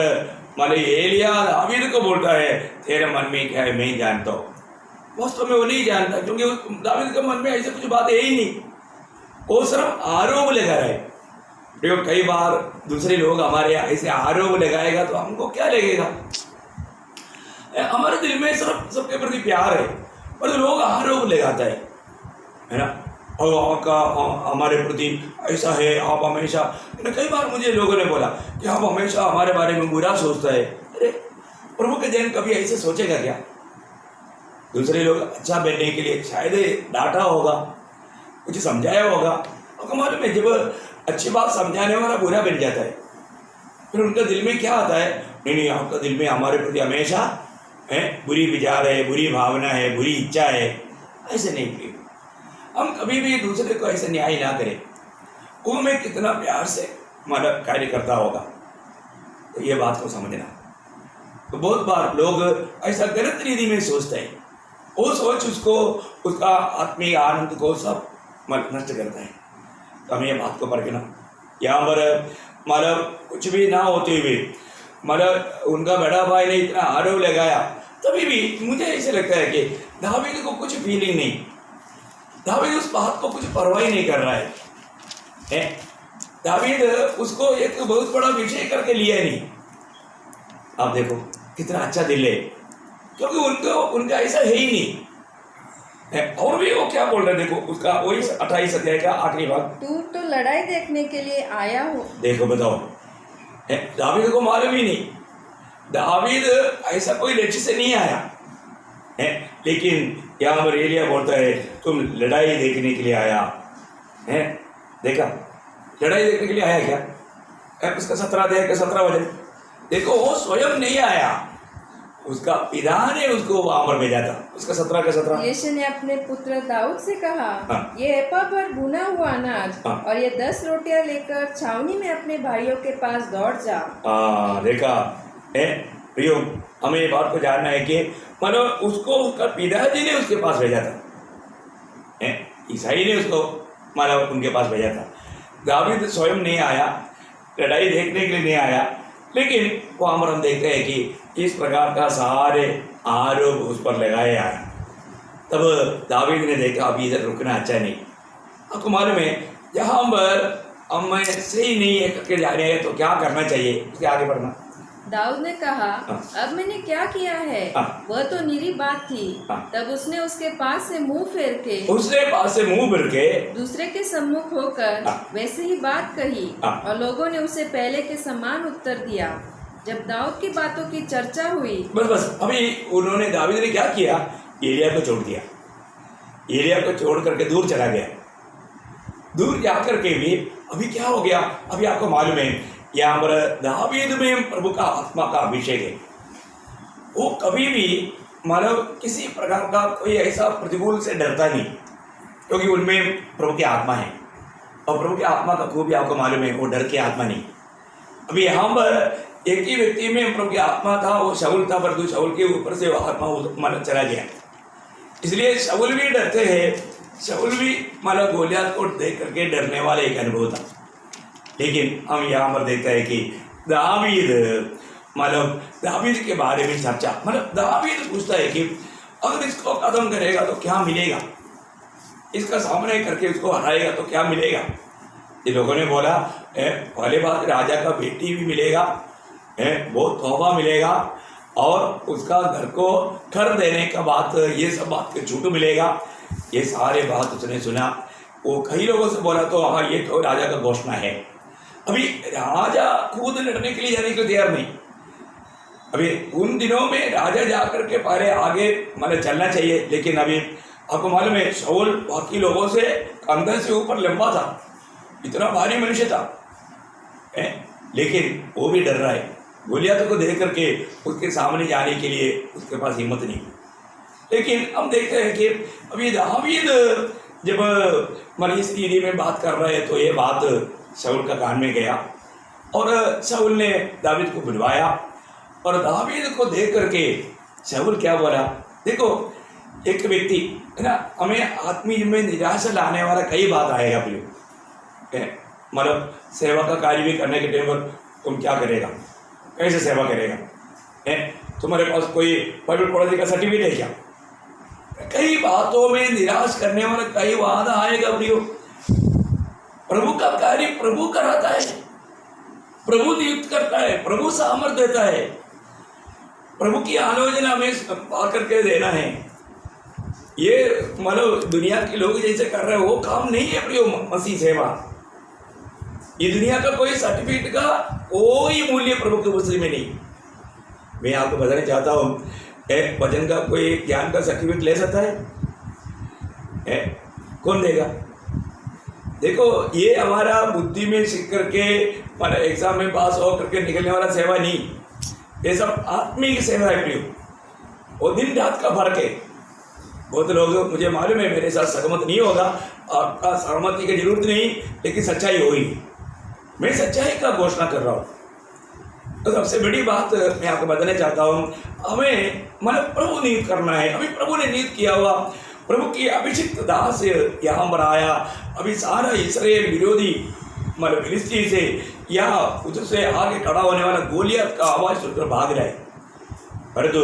माने एलिया दावीद को बोलता है तेरे मन में क्या है मैं जानता हूँ। वास्तव में वो नहीं जानता, क्योंकि दावीद के मन में ऐसे कुछ बात है ही नहीं, वो सिर्फ आरोप लगा रहा है। देखो, कई बार दूसरे लोग हमारे ऐसे आरोप लगाएगा तो हमको क्या लगेगा? हमारे दिल में सिर्फ सबके प्रति प्यार है, पर लोग आरोप लगाता है ना। और आपका हमारे प्रति ऐसा है, आप हमेशा, कई बार मुझे लोगों ने बोला कि आप हमेशा हमारे बारे में बुरा सोचता है। अरे प्रभु के जन कभी ऐसे सोचेगा क्या? दूसरे लोग अच्छा बनने के लिए शायद डांटा होगा, कुछ समझाया होगा, आपको मालूम है जब अच्छी बात समझाने वाला बुरा बन जाता है फिर उनका दिल में क्या आता है, नहीं आपका दिल में हमारे प्रति हमेशा है बुरी विचार है, बुरी भावना है, बुरी इच्छा है। ऐसे नहीं प्रिय, हम कभी भी दूसरे को ऐसे न्याय ना करें। वो हमें कितना प्यार से हमारा कार्य करता होगा, तो ये बात को समझना। तो बहुत बार लोग ऐसा गलत रीति में सोचते हैं, वो सोच उसको उसका आत्मीय आनंद को सब नष्ट करता है। तो हमें ये बात को परखना। यहाँ पर मतलब कुछ भी ना होते हुए मतलब उनका बड़ा भाई ने इतना आरोप लगाया, तभी भी मुझे ऐसे लगता है कि दावीद को कुछ फीलिंग नहीं, दावीद उस बात को कुछ परवाह नहीं कर रहा है। दावीद उसको एक बहुत बड़ा विषय करके लिया नहीं। आप देखो कितना अच्छा दिल है, क्योंकि उनका ऐसा है ही नहीं है। और भी वो क्या बोल रहे हैं, देखो उसका वही 28 अध्याय का आखिरी भाग, तू तो लड़ाई देखने के लिए आया हो। देखो बताओ, दावीद को मालूम ही नहीं, दावीद ऐसा कोई लक्ष्य से नहीं आया है। लेकिन यहाँ पर एलिया बोलता है तुम लड़ाई देखने के लिए आया है। देखा लड़ाई देखने के लिए आया क्या? उसका 17 अध्याय का 17 वचन देखो, वो स्वयं नहीं आया, उसका पिता ने उसको वहां पर भेजा था। उसका 17 का 17 यीशु ने अपने पुत्र दाऊद से कहा, हाँ। ये एपा पर भुना हुआ अनाज हाँ। और ये 10 रोटियां लेकर छावनी में अपने भाइयों के पास दौड़ जा। देखा है प्रियो, हमें ये बात को जानना है कि मतलब उसको उसका पिताजी ने उसके पास भेजा था, ईसाई ने उसको मतलब उनके पास भेजा था। दावीद स्वयं नहीं आया, लड़ाई देखने के लिए नहीं आया, लेकिन वहाँ पर हम देखते हैं कि इस प्रकार का सारे आरोप उस पर लगाए आया। तब दावीद ने देखा अभी इधर रुकना अच्छा नहीं। आपको मालूम है यहाँ पर हम सही नहीं है करके जा रहे हैं, तो क्या करना चाहिए, उसके आगे बढ़ना। दाऊद ने कहा, हाँ। अब मैंने क्या किया है? हाँ। वह तो निरी बात थी। हाँ। तब उसने उसके पास से मुंह फेर के दूसरे के सम्मुख होकर हाँ। वैसे ही बात कही, हाँ। और लोगों ने उसे पहले के समान उत्तर दिया। जब दाऊद की बातों की चर्चा हुई, बस अभी उन्होंने, दावीद ने क्या किया, एलिया को छोड़ दिया। एलिया को छोड़ करके दूर चला गया। दूर जाकर के भी अभी क्या हो गया, अभी आपको मालूम है यहाँ पर दावीद में प्रभु का आत्मा का अभिषेक है। वो कभी भी मतलब किसी प्रकार का कोई ऐसा प्रतिकूल से डरता नहीं, क्योंकि उनमें प्रभु की आत्मा है। और प्रभु की आत्मा का खूबी आपको मालूम है, वो डर की आत्मा नहीं। अभी यहाँ पर एक ही व्यक्ति में प्रभु की आत्मा था, वो शाऊल था, परंतु शाऊल के ऊपर से वो आत्मा मतलब चला गया। इसलिए शाऊल भी डरते हैं। शाऊल भी मतलब गोलियत को देख करके डरने वाला एक अनुभव था। लेकिन हम यहाँ पर देखते हैं कि दावीद के बारे में चर्चा, मतलब दावीद पूछता है कि अगर इसको खत्म करेगा तो क्या मिलेगा, इसका सामना करके उसको हराएगा तो क्या मिलेगा। ये लोगों ने बोला पहले बात राजा का बेटी भी मिलेगा, बहुत तोहफा मिलेगा, और उसका घर को कर देने का बात, ये सब बात के झूठ मिलेगा। ये सारे बात उसने सुना। वो कई लोगों से बोला तो हाँ ये तो राजा का घोषणा है। अभी राजा खुद लड़ने के लिए जाने को तैयार नहीं। अभी उन दिनों में राजा जाकर के पहले आगे मतलब चलना चाहिए, लेकिन अभी आपको मालूम है शाऊल बाकी लोगों से कंधे से ऊपर लंबा था, इतना भारी मनुष्य था, लेकिन वो भी डर रहा है। गोलियत को देख करके उसके सामने जाने के लिए उसके पास हिम्मत नहीं। लेकिन हम देखते हैं कि अभी दावीद जब मतलब इस रीति में बात कर रहे हैं, तो ये बात शाऊल का कान में गया, और शाऊल ने दावीद को बुलवाया, और दावीद को देख करके शाऊल क्या बोला, देखो एक व्यक्ति है ना, हमें आत्मीय में निराशा लाने वाला कई बात आएगा प्रियो। मतलब सेवा का कार्य भी करने के टाइम पर तुम क्या करेगा, कैसे सेवा करेगा, तुम्हारे पास कोई बाइबल पढ़ने का सर्टिफिकेट है क्या? कई बातों में निराश करने वाला कई वादा आएगा प्रियो। प्रभु का कार्य प्रभु कराता है, प्रभु नियुक्त करता है, प्रभु सामर्थ्य देता है, प्रभु की आलोचना में पा करके देना है। ये मतलब दुनिया के लोग जैसे कर रहे हैं वो काम नहीं है प्रियो मसीह सेवा। ये दुनिया का कोई सर्टिफिकेट का कोई मूल्य प्रभु के मसीह में नहीं। मैं आपको बताना चाहता हूँ, एक भजन का कोई ज्ञान का सर्टिफिकेट ले सकता है? कौन देगा? देखो ये हमारा बुद्धि में सीख करके मतलब एग्जाम में पास हो करके निकलने वाला सेवा नहीं, ये सब आत्मिक सेवा है प्रियो। वो दिन रात का फर्क है। बहुत लोग मुझे मालूम है मेरे साथ सहमत नहीं होगा, आपका सहमति की जरूरत नहीं, लेकिन सच्चाई होगी। मैं सच्चाई का घोषणा कर रहा हूँ। तो सबसे बड़ी बात मैं आपको बताना चाहता हूँ, हमें मतलब प्रभु नियुक्त करना है। अभी प्रभु ने नियुक्त किया हुआ प्रभु की अभिषिक्त दास यहाँ पर आया। अभी सारा इस्राएल विरोधी मतलब फिलिस्तीन से या उससे आगे खड़ा होने वाला गोलियत का आवाज सुनकर भाग रहा है, परंतु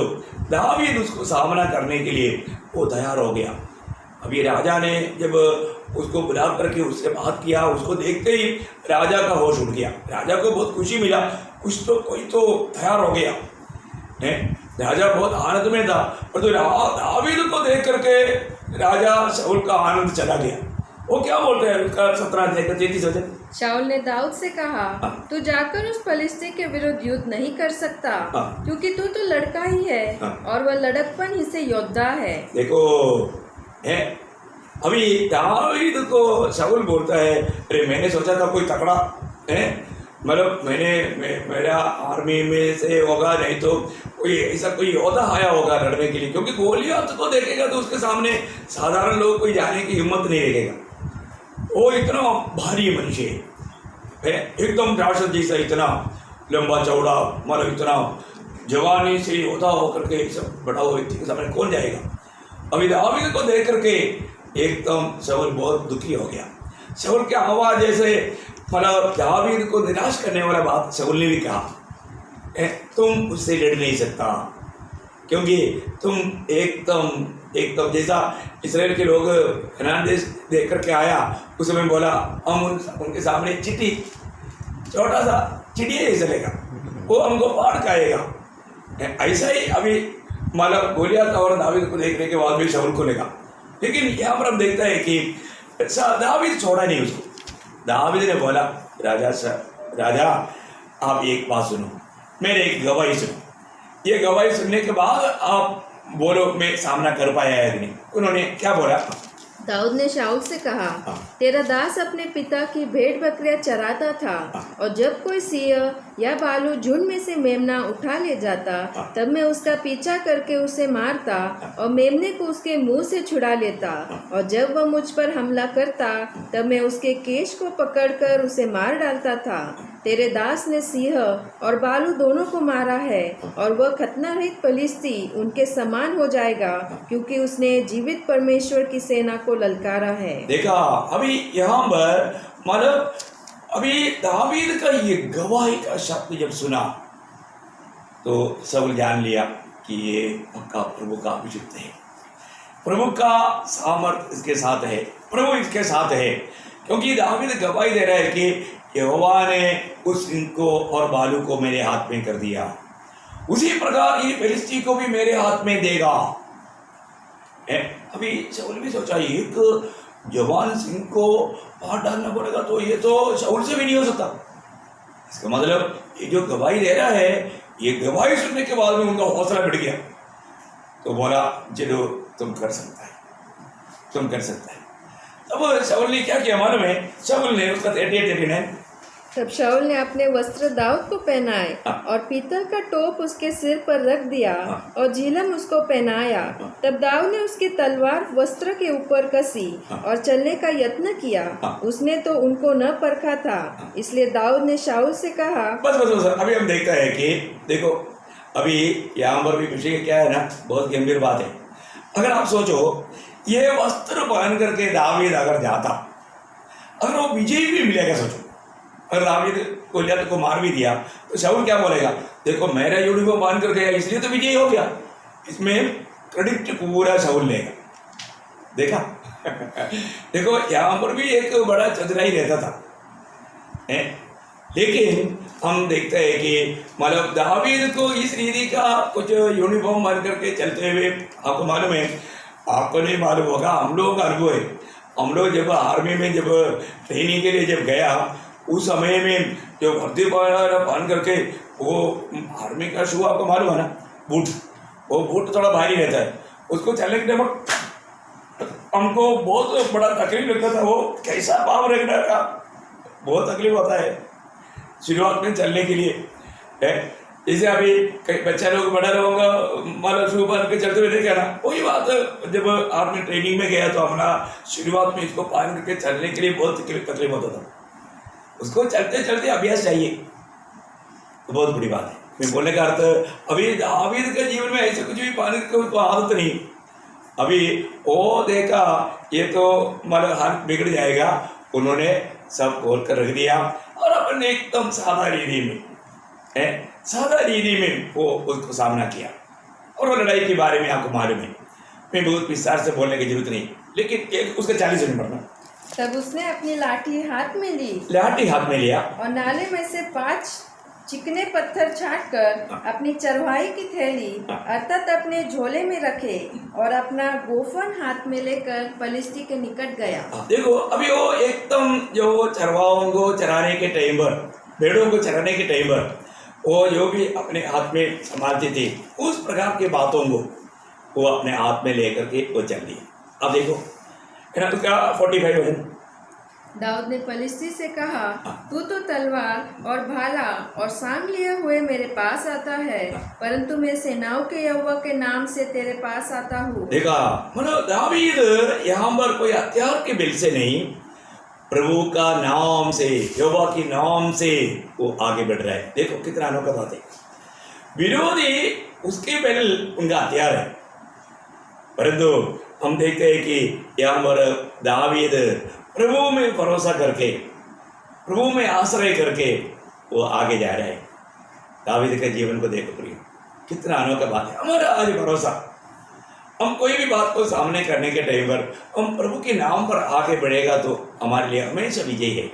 दावीद उसको सामना करने के लिए वो तैयार हो गया। अभी राजा ने जब उसको बुला करके उससे बात किया, उसको देखते ही राजा का होश उड़ गया। राजा को बहुत खुशी मिला, कुछ तो कोई तो तैयार हो गया है। राजा बहुत आनंद में था, परंतु दावीद को देख करके राजा शाऊल का आनंद चला गया। वो क्या बोलते हैं उसका 17 शाऊल ने दाऊद से कहा, तू जाकर उस फलिस्ती के विरुद्ध युद्ध नहीं कर सकता, क्योंकि तू तो लड़का ही है और वह लड़कपन ही से योद्धा है। देखो है, अभी दावीद को शाऊल बोलता है, अरे मैंने सोचा था कोई तकड़ा है, मतलब मेरा आर्मी में से होगा, नहीं तो कोई ऐसा कोई योद्धा आया होगा लड़ने के लिए, क्योंकि गोलियत को देखेगा तो उसके सामने साधारण लोग कोई जाने की हिम्मत नहीं रखेगा। वो इतना भारी मनुष्य है, एकदम राक्षस जैसा, इतना लंबा चौड़ा, मतलब इतना जवानी से योद्धा होकर के सब बड़ा हुआ व्यक्ति के सामने कौन जाएगा। अभी दावीद को देख करके एकदम शाऊल बहुत दुखी हो गया। शाऊल की आवाज़ जैसे मतलब दावीद को निराश करने वाला बात शाऊल ने भी कहा, तुम उससे लड़ नहीं सकता, क्योंकि तुम एकदम जैसा इसराइल के लोग कनान देश देख करके आया, उस समय बोला हम उनके सामने चिट्ठी, छोटा सा चिड़िया जैसा लेगा, वो हमको फाड़ खाएगा। ऐसा ही अभी मतलब गोलियत और दावीद को देखने के बाद भी शाऊल को लेगा। लेकिन यहाँ पर हम देखते हैं कि दावीद छोड़ा नहीं उसको। दावीद ने बोला, राजा आप एक बात सुनो, मेरे एक गवाही सुनो, ये गवाही सुनने के बाद आप बोलो मैं सामना कर पाया है कि नहीं। उन्होंने क्या बोला? दाऊद ने शाऊल से कहा, तेरा दास अपने पिता की भेड़ बकरियां चराता था, और जब कोई सिंह या भालू झुंड में से मेमना उठा ले जाता, तब मैं उसका पीछा करके उसे मारता और मेमने को उसके मुंह से छुड़ा लेता, और जब वह मुझ पर हमला करता तब मैं उसके केश को पकड़कर उसे मार डालता था। तेरे दास ने सिंह और भालू दोनों को मारा है, और वह खतना रहित फलिस्ती उनके समान हो जाएगा, क्योंकि उसने जीवित परमेश्वर की सेना को ललकारा है। देखा अभी यहाँ पर मतलब अभी दावीद का ये गवाही का शब्द जब सुना तो शाऊल जान लिया कि ये पक्का प्रभु का अभिषिक्त है, प्रभु का सामर्थ इसके साथ है, प्रभु इसके साथ है। क्योंकि दावीद गवाही दे रहा है कि यहोवा ने उस सिंह को और भालू को मेरे हाथ में कर दिया, उसी प्रकार ये फिलिस्ती को भी मेरे हाथ में देगा। अभी शाऊल भी सोचा एक जवान सिंह को मार डालना पड़ेगा, तो ये तो शाऊल से भी नहीं हो सकता। इसका मतलब ये जो गवाही दे रहा है, ये गवाही सुनने के बाद में उनका हौसला बढ़ गया, तो बोला चलो तुम कर सकता है, तुम कर सकता है। तब शाऊल ने क्या किया मालूम है? शाऊल ने उसका 38 तब शाऊल ने अपने वस्त्र दाऊद को पहनाए और पीतल का टोप उसके सिर पर रख दिया और झिलम उसको पहनाया। तब दाऊद ने उसकी तलवार वस्त्र के ऊपर कसी और चलने का यत्न किया। उसने तो उनको न परखा था, इसलिए दाऊद ने शाऊल से कहा। बस अभी हम देखते हैं कि देखो अभी यहाँ पर भी विषय क्या है ना, बहुत गंभीर बात है। अगर आप सोचो ये वस्त्र पहन करके दावीद अगर जाता, अगर वो विजयी भी मिलेगा, सोचो अगर दावीद गोलियत को मार भी दिया तो शाऊल क्या बोलेगा? देखो मेरा यूनिफॉर्म पहन कर गया इसलिए तो विजयी हो गया। इसमें क्रेडिट पूरा शाऊल लेगा। देखा देखो यहाँ पर भी एक बड़ा चतुराई रहता था लेकिन हम देखते हैं कि मतलब दावीद को इस रीति का कुछ यूनिफॉर्म बन करके चलते हुए आपको मालूम है आपको नहीं मालूम होगा, हम लोगों का अनुभव है। हम लोग जब आर्मी में जब ट्रेनिंग के लिए जब गया, उस समय में जो वर्दी पहन करके वो आर्मी का शू आपको मालूम है ना, बूट, वो बूट थोड़ा भारी रहता है, उसको चलने के टाइम हमको बहुत बड़ा तकलीफ लगता था। वो कैसा पाँव रखना था, बहुत तकलीफ होता है शुरुआत में चलने के लिए है। जैसे अभी कई बच्चा लोग बड़ा रहोगा, मतलब शू पहन के चलते हुए देखे ना, वही बात जब आर्मी ट्रेनिंग में गया तो अपना शुरुआत में इसको पहन करके चलने के लिए बहुत तकलीफ होता था। उसको चलते चलते अभ्यास चाहिए, तो बहुत बड़ी बात है। मैं बोलने का अर्थ, अभी दावीद के जीवन में ऐसे कुछ भी पाने की उसको आदत नहीं। अभी वो देखा ये तो मतलब हाथ बिगड़ जाएगा, उन्होंने सब खोल कर रख दिया और अपने एकदम सादा रीति में सादा रीति में वो उसको सामना किया। और वो लड़ाई के बारे में आपको मालूम है, मैं बहुत विस्तार से बोलने की जरूरत नहीं, लेकिन एक उसका 40 मिनट पढ़ना। तब उसने अपनी लाठी हाथ में ली, लाठी हाथ में लिया और नाले में से 5 चिकने पत्थर छांटकर अपनी चरवाही की थैली अर्थात अपने झोले में रखे और अपना गोफन हाथ में लेकर पलिश्ती के निकट गया। देखो अभी वो एकदम जो चरवाओं को चराने के टाइम पर, भेड़ों को चराने के टाइम पर वो जो भी अपने हाथ में संभालती थी, उस प्रकार की बातों को वो अपने हाथ में लेकर के वो चल दी। अब देखो है ना, उसका 45 है। दाऊद ने पलिश्ती से कहा, तू तो तलवार और भाला और सांग लिए हुए मेरे पास आता है, परंतु मैं सेनाओं के यहोवा के नाम से तेरे पास आता हूँ। देखा, मतलब दावीद यहाँ पर कोई हथियार के बल से नहीं, प्रभु का नाम से, यहोवा के नाम से वो आगे बढ़ रहा है। देखो कितना अनोखा बात है। विरोधी उसके बल उनका हथियार है, परंतु हम देखते हैं कि यहाँ पर दावीद प्रभु में भरोसा करके, प्रभु में आश्रय करके वो आगे जा रहे हैं। दावीद के जीवन को देखो प्रिय, कितना अनोखा बात है। हमारा आज भरोसा, हम कोई भी बात को सामने करने के टाइम पर हम प्रभु के नाम पर आगे बढ़ेगा तो हमारे लिए हमेशा विजय है।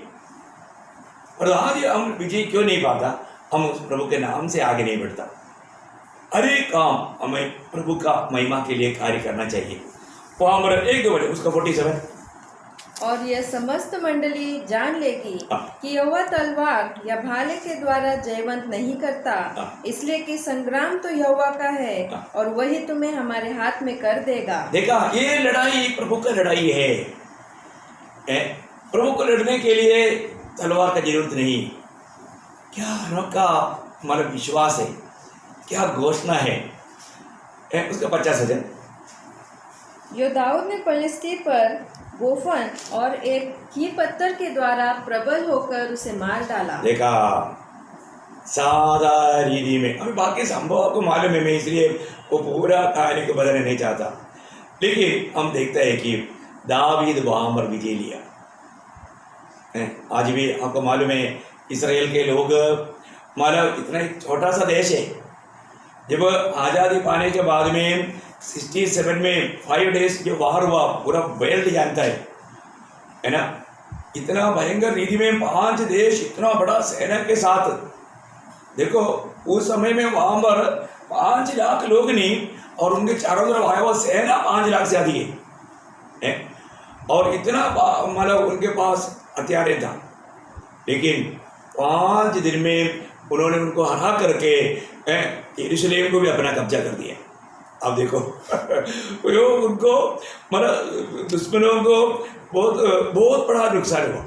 और आज हम विजय क्यों नहीं पाता, हम उस प्रभु के नाम से आगे नहीं बढ़ता। हर एक काम हमें प्रभु का महिमा के लिए कार्य करना चाहिए। वो हमारा 1-2 बजे उसका 47। और यह समस्त मंडली जान लेगी कि यहोवा तलवार या भाले के द्वारा जयवंत नहीं करता, इसलिए कि संग्राम तो यहोवा का है और वही तुम्हें हमारे हाथ में कर देगा। देखा, ये लड़ाई प्रभु का लड़ाई है। प्रभु को लड़ने के लिए तलवार का जरूरत नहीं। क्या अनोखा हमारा विश्वास है, क्या घोषणा है। उसका 50 है। जो दाऊद ने पलिश्ती पर गोफन और एक ही पत्थर के द्वारा प्रबल होकर उसे मार डाला। देखा, सादा रीति में। अभी बाकी संभव आपको मालूम है, मैं इसलिए वो पूरा कहानी को बदलना नहीं चाहता, लेकिन हम देखते हैं कि दावीद वहाँ पर विजय लिया। आज भी आपको मालूम है, इसराइल के लोग मतलब इतना एक छोटा सा देश है। जब आज़ादी पाने के बाद में 67 में 5 डेज जो वार हुआ, पूरा वर्ल्ड जानता है ना। इतना भयंकर रीति में 5 देश इतना बड़ा सेना के साथ, देखो उस समय में वहाँ पर 5 लाख लोग नहीं, और उनके चारों तरफ आया हुआ सेना 5 लाख से अधिक है। और इतना मतलब उनके पास हथियारें था, लेकिन 5 दिन में उन्होंने उनको हरा करके यरूशलेम को भी अपना कब्जा कर दिया। अब देखो उनको मतलब दुश्मनों को बहुत बड़ा नुकसान हुआ।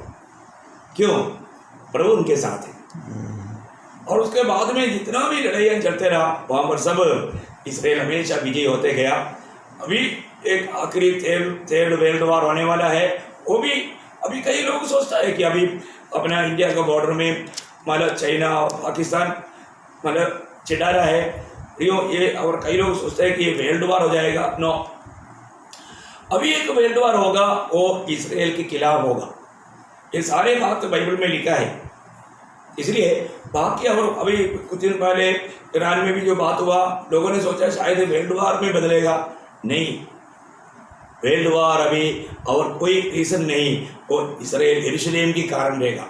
क्यों? प्रभु उनके साथ है। और उसके बाद में जितना भी लड़ाइयाँ चलते रहा, वहाँ पर सब इसराइल हमेशा विजयी होते गया। अभी एक आखिरी थर्ड वर्ल्ड वार होने वाला है, वो भी अभी कई लोग सोचता है कि अभी अपना इंडिया का बॉर्डर में मतलब चाइना और पाकिस्तान मतलब चिढ़ा रहा है ये, और कई लोग सोचते हैं कि ये वर्ल्ड वार हो जाएगा। नो, अभी एक वर्ल्ड वार होगा, वो इसराइल के खिलाफ होगा। ये सारे बात तो बाइबल में लिखा है। इसलिए बाकी और अभी कुछ दिन पहले ईरान में भी जो बात हुआ, लोगों ने सोचा शायद वर्ल्ड वार में बदलेगा। नहीं, वर्ल्ड वार अभी और कोई रीजन नहीं, वो इसराइल यरूशलेम के कारण रहेगा।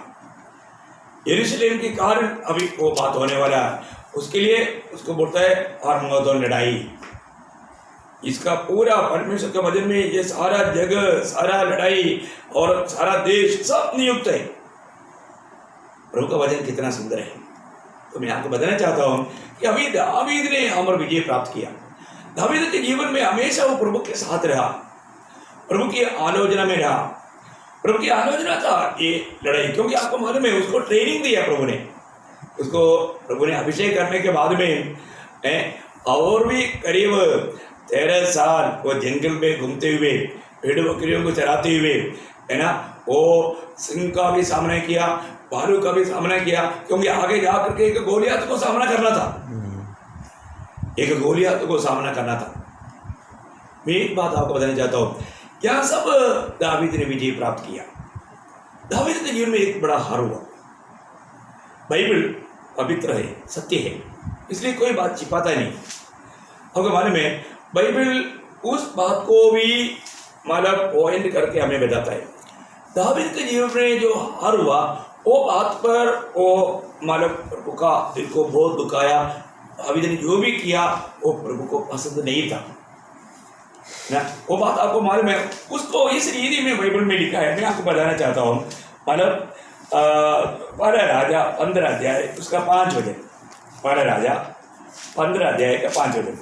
यरूशलेम के कारण अभी वो बात होने वाला है। उसके लिए उसको बोलता है आर्मगेदोन लड़ाई। इसका पूरा परमेश्वर के वचन में ये सारा जगह, सारा लड़ाई और सारा देश सब नियुक्त है। प्रभु का वचन कितना सुंदर है। तो मैं आपको बताना चाहता हूं कि अभी दावीद ने अमर विजय प्राप्त किया। दावीद के जीवन में हमेशा वो प्रभु के साथ रहा, प्रभु की आलोचना में रहा। प्रभु की आलोचना था ये लड़ाई, क्योंकि आपको मालूम है उसको ट्रेनिंग दिया प्रभु ने। उसको प्रभु ने अभिषेक करने के बाद में और भी करीब 13 साल वो जंगल में घूमते हुए, भेड़ बकरियों को चराते हुए, है ना, वो सिंह का भी सामना किया, भालू का भी सामना किया, क्योंकि आगे जा करके एक गोलियत को सामना करना था, एक गोलियत को सामना करना था। मैं एक बात आपको बताना चाहता हूँ, यह सब दावीद ने विजय प्राप्त किया। दावीद के जीवन में एक बड़ा हार हुआ। बाइबल पवित्र है, सत्य है, इसलिए कोई बात छिपाता नहीं। आपको मालूम है बाइबल उस बात को भी मतलब पॉइंट करके हमें बताता है। दावीद के जीवन में जो हार हुआ वो बात पर वो मतलब प्रभु का दिल को बहुत दुखाया। दावीद ने जो भी किया वो प्रभु को पसंद नहीं था ना, वो बात आपको मालूम है। उसको इस रीति में बाइबल में लिखा है, मैं आपको बताना चाहता हूँ। मतलब पहला राजा 15 अध्याय उसका 5 वचन, पहला राजा 15 अध्याय का 5 वचन।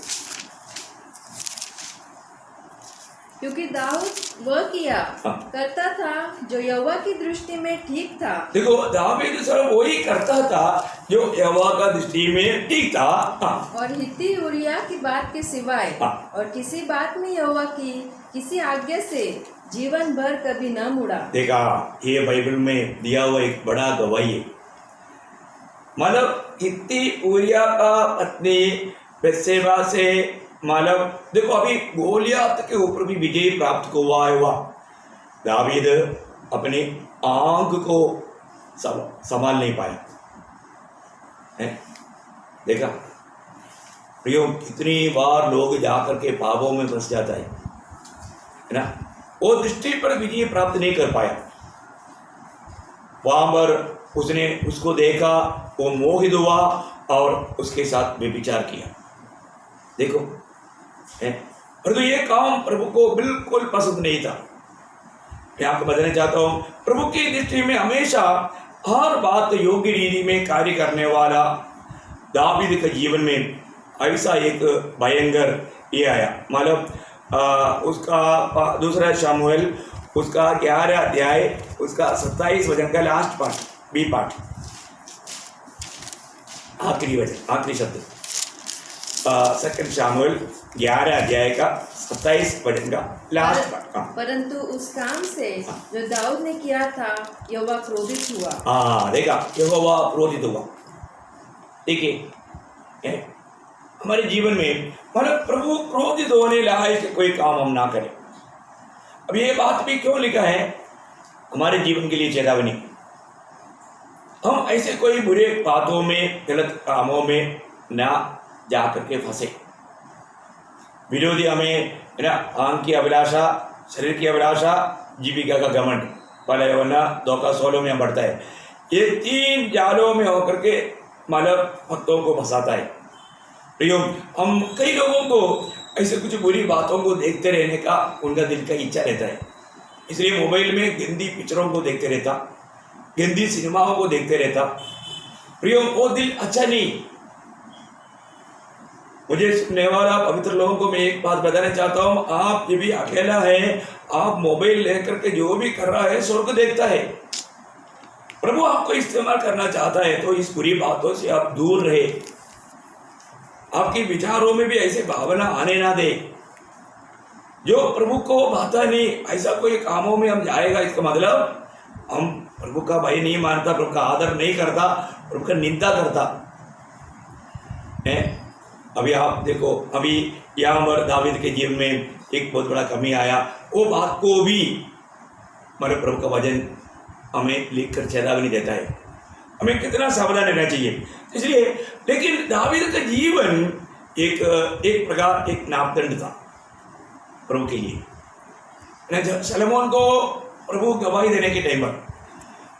क्योंकि दाऊद वह किया करता था जो यहोवा की दृष्टि में ठीक था। देखो दावीद सर वही करता था जो यहोवा का दृष्टि में ठीक था। और हित्ती उरिया की बात के सिवाय और किसी बात में यहोवा की किसी आज्ञा से जीवन भर कभी न मुड़ा। देखा, ये बाइबल में दिया हुआ एक बड़ा गवाही है। मतलब हित्ती उरिया का पत्नी बत्शेबा से मतलब देखो अभी गोलियत के ऊपर भी विजय प्राप्त हुआ। दावीद अपनी आंख को संभाल नहीं पाया है। देखा प्रियो, कितनी बार लोग जाकर के पापों में फंस जाता है ना, वो दृष्टि पर विजय प्राप्त नहीं कर पाया। वहां पर उसने उसको देखा, वो मोहित हुआ और उसके साथ व्यभिचार किया। देखो परंतु ये काम प्रभु को बिल्कुल पसंद नहीं था। मैं आपको बताना चाहता हूँ, प्रभु की दृष्टि में हमेशा हर बात योग्य रीति में कार्य करने वाला दावीद के जीवन में ऐसा एक भयंकर ये आया। मतलब उसका दूसरा शमूएल उसका 11 अध्याय उसका 27 वचन का लास्ट पार्ट, बी पार्ट, आखिरी वचन, आखिरी शब्द, सेकंड शमूएल 11 अध्याय का 27 वचन का लास्ट पार्ट। परंतु उस काम से जो दाऊद ने किया था यहोवा क्रोधित हुआ। हाँ देखा, यहोवा क्रोधित हुआ। देखिए हमारे जीवन में मतलब प्रभु क्रोधित होने लायक कोई काम हम ना करें। अब ये बात भी क्यों लिखा है, हमारे जीवन के लिए चेतावनी। हम ऐसे कोई बुरे बातों में, गलत कामों में ना जा करके फंसे। विरोधी हमें ना आंख की अभिलाषा, शरीर की अभिलाषा, जीविका का घमंड, पहले वरना 2 का 16 में हम बढ़ता है। ये 3 जालों में होकर के मानव भक्तों को फंसाता है। प्रियो, हम कई लोगों को ऐसे कुछ बुरी बातों को देखते रहने का उनका दिल का इच्छा रहता है, इसलिए मोबाइल में गंदी पिक्चरों को देखते रहता, गंदी सिनेमाओं को देखते रहता। प्रियो, वो दिल अच्छा नहीं। मुझे सुनने वाला पवित्र लोगों को मैं एक बात बताना चाहता हूँ, आप ये भी अकेला है, आप मोबाइल लेकर के जो भी कर रहा है स्वर्ग देखता है। प्रभु आपको इस्तेमाल करना चाहता है तो इस बुरी बातों से आप दूर रहे। आपके विचारों में भी ऐसे भावना आने ना दे जो प्रभु को भाता नहीं। ऐसा कोई कामों में हम जाएगा, इसका मतलब हम प्रभु का भय नहीं मानता, प्रभु का आदर नहीं करता, प्रभु का निंदा करता है। अभी आप देखो, अभी यहाँ पर दावीद के जीवन में एक बहुत बड़ा कमी आया। वो बात को भी हमारे प्रभु का वचन हमें लिखकर चेतावनी देता है, हमें कितना सावधान रहना चाहिए। इसलिए लेकिन दावीद का जीवन एक प्रकार एक मापदंड था प्रभु के लिए। सलोमोन को प्रभु गवाही देने के टाइम पर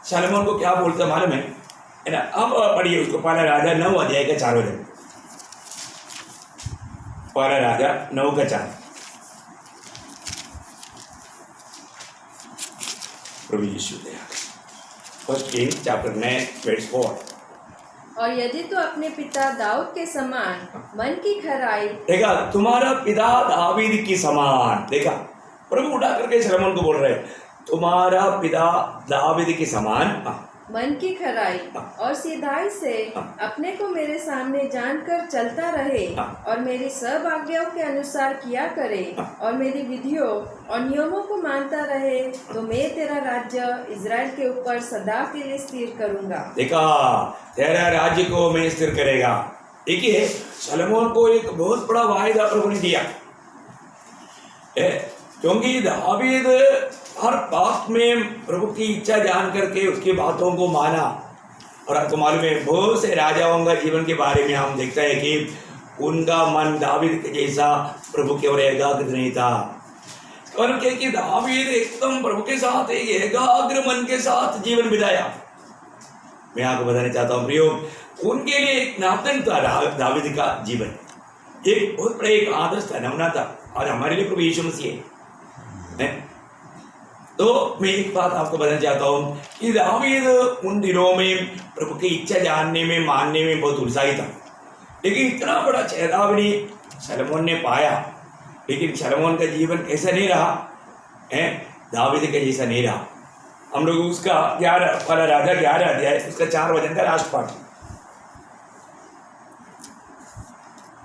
सलोमोन को क्या बोलता मालूम है ना? अब पढ़िए उसको, पहला राजा 9 अध्याय का 4 वचन, पहला राजा 9 का 4। प्रभु यीशु दया। First king chapter 9 verse 4। और यदि तू अपने पिता दाऊद के समान मन की खराई, देखा, तुम्हारा पिता दावीद की समान। देखा, प्रभु उठा करके सलमोन को बोल रहे हैं, तुम्हारा पिता दावीद के समान मन की खराई और सीधाई से अपने को मेरे सामने जानकर चलता रहे और मेरी सब आज्ञाओं के अनुसार किया करे और मेरी विधियों और नियमों को मानता रहे, तो मैं तेरा राज्य इज़राइल के ऊपर सदा के लिए स्थिर करूंगा। देखा, तेरा राज्य को मैं स्थिर करेगा। देखिए, सलमोन को एक बहुत बड़ा वायदा प्रभु ने दिया, क्योंकि दावीद हर बात में प्रभु की इच्छा जान करके उसकी बातों को माना। और आपको मालूम है, बहुत से राजाओं का जीवन के बारे में हम देखते हैं कि उनका मन दावीद के जैसा प्रभु की ओर एकाग्र नहीं था। और कि दावीद एकदम प्रभु के साथ एक एकाग्र मन के साथ जीवन बिताया। मैं आपको बताना चाहता हूँ प्रियो, उनके लिए एक नापतन था दावीद का जीवन, एक बहुत बड़ा एक आदर्श था, नमूना था। और हमारे लिए प्रभु यीशु मसीह है। तो मैं एक बात आपको बताना चाहता हूँ कि दावीद उन दिनों में प्रभु की इच्छा जानने में, मानने में बहुत उत्साही था। लेकिन इतना बड़ा चेतावनी सलमोन ने पाया, लेकिन सलमोन का जीवन ऐसा नहीं रहा है, दावीद का जैसा नहीं रहा। हम लोग उसका 11 वाला राजा 11 अध्याय उसका 4 वचन का लास्ट पार्ट।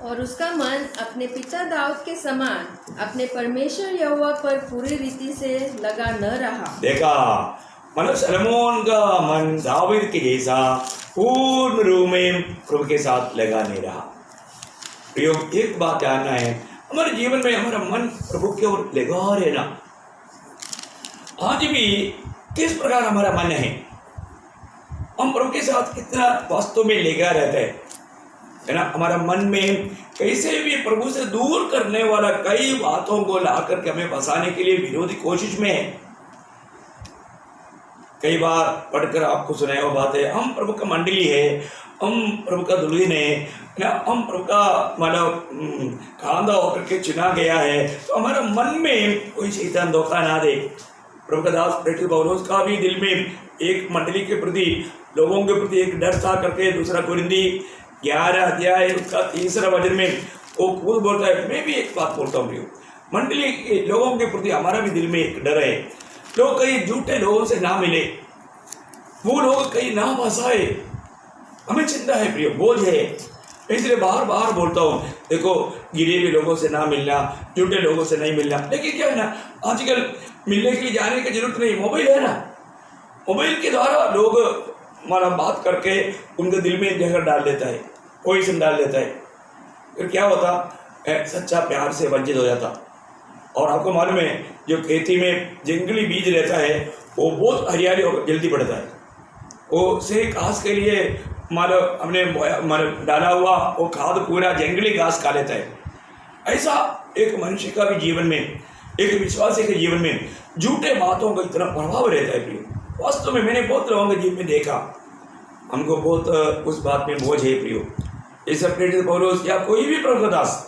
और उसका मन अपने पिता दाऊद के समान अपने परमेश्वर यहोवा पर पूरी रीति से लगा न रहा। देखा, मतलब सलमोन का मन दावीद के जैसा पूर्ण रूप में प्रभु के साथ लगा नहीं रहा। प्रियो, एक बात जानना है, हमारे जीवन में हमारा मन प्रभु की ओर लगा रहना। आज भी किस प्रकार हमारा मन है, हम प्रभु के साथ कितना वास्तव में लगा रहता है ना। हमारा मन में कैसे भी प्रभु से दूर करने वाला कई बातों को ला करके हमें फंसाने के लिए विरोधी कोशिश में है। कई बार पढ़कर आपको सुनाया हुआ बात है, हम प्रभु का मंडली है, हम प्रभु का दुल्हन है ना, हम प्रभु का मतलब खांदा होकर के चुना गया है। तो हमारा मन में कोई शैतान धोखा ना दे। प्रभु का दास प्रेरित पौलुस का भी दिल में एक मंडली के प्रति, लोगों के प्रति एक डर था करके 2 कुरिन्थी 11 अध्याय उसका 3 वचन में वो खुद बोलता है। मैं भी एक बात बोलता हूँ, मंडली के लोगों के प्रति हमारा भी दिल में एक डर है। लोग कहीं झूठे लोगों से ना मिले, वो लोग कहीं ना फंसाए, हमें चिंता है प्रियो, बोझ है। इसलिए बार बार बोलता हूँ, देखो गिरे हुए लोगों से ना मिलना, झूठे लोगों से नहीं मिलना। लेकिन क्या है ना, आजकल मिलने के लिए जाने की जरूरत नहीं, मोबाइल है ना, मोबाइल के द्वारा लोग मतलब बात करके उनके दिल में जहर डाल देता है, पॉइजन डाल देता है। फिर क्या होता है, सच्चा प्यार से वंचित हो जाता। और आपको मालूम है, जो खेती में जंगली बीज रहता है वो बहुत हरियाली होकर जल्दी बढ़ता है। वो से घास के लिए मतलब हमने मतलब डाला हुआ वो खाद पूरा जंगली घास खा लेता है। ऐसा एक मनुष्य का भी जीवन में, एक विश्वासी के जीवन में झूठे बातों का इतना प्रभाव रहता है प्रियो। वास्तव में मैंने बहुत लोगों के जीवन में देखा, हमको बहुत उस बात में बोझ है प्रियो। जैसे प्रेरित पौलुस या कोई भी प्रभु दास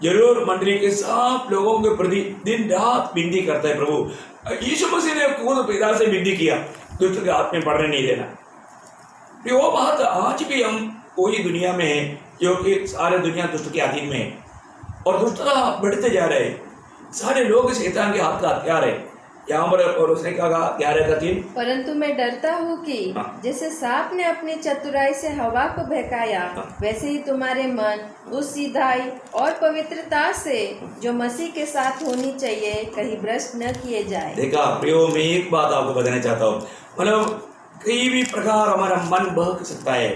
जरूर मंडली के सब लोगों के प्रति दिन रात विनती करता है। प्रभु यीशु मसीह ने खुद पिता से विनती किया, दुष्ट के हाथ में पड़ने नहीं देना। वो बात आज भी हम कोई दुनिया में है जो कि सारे दुनिया दुष्ट के अधीन में है और दुष्टता बढ़ते जा रहे हैं। सारे लोग शैतान के हाथ का हथियार है। यहाँ पर और उसने कहा 11 का 3, परंतु मैं डरता हूँ कि जैसे सांप ने अपनी चतुराई से हवा को बहकाया, वैसे ही तुम्हारे मन उस सीधाई और पवित्रता से जो मसीह के साथ होनी चाहिए कहीं भ्रष्ट न किए जाए। देखा प्रियो, मैं एक बात आपको बताना चाहता हूँ, मतलब कई भी प्रकार हमारा मन बहक सकता है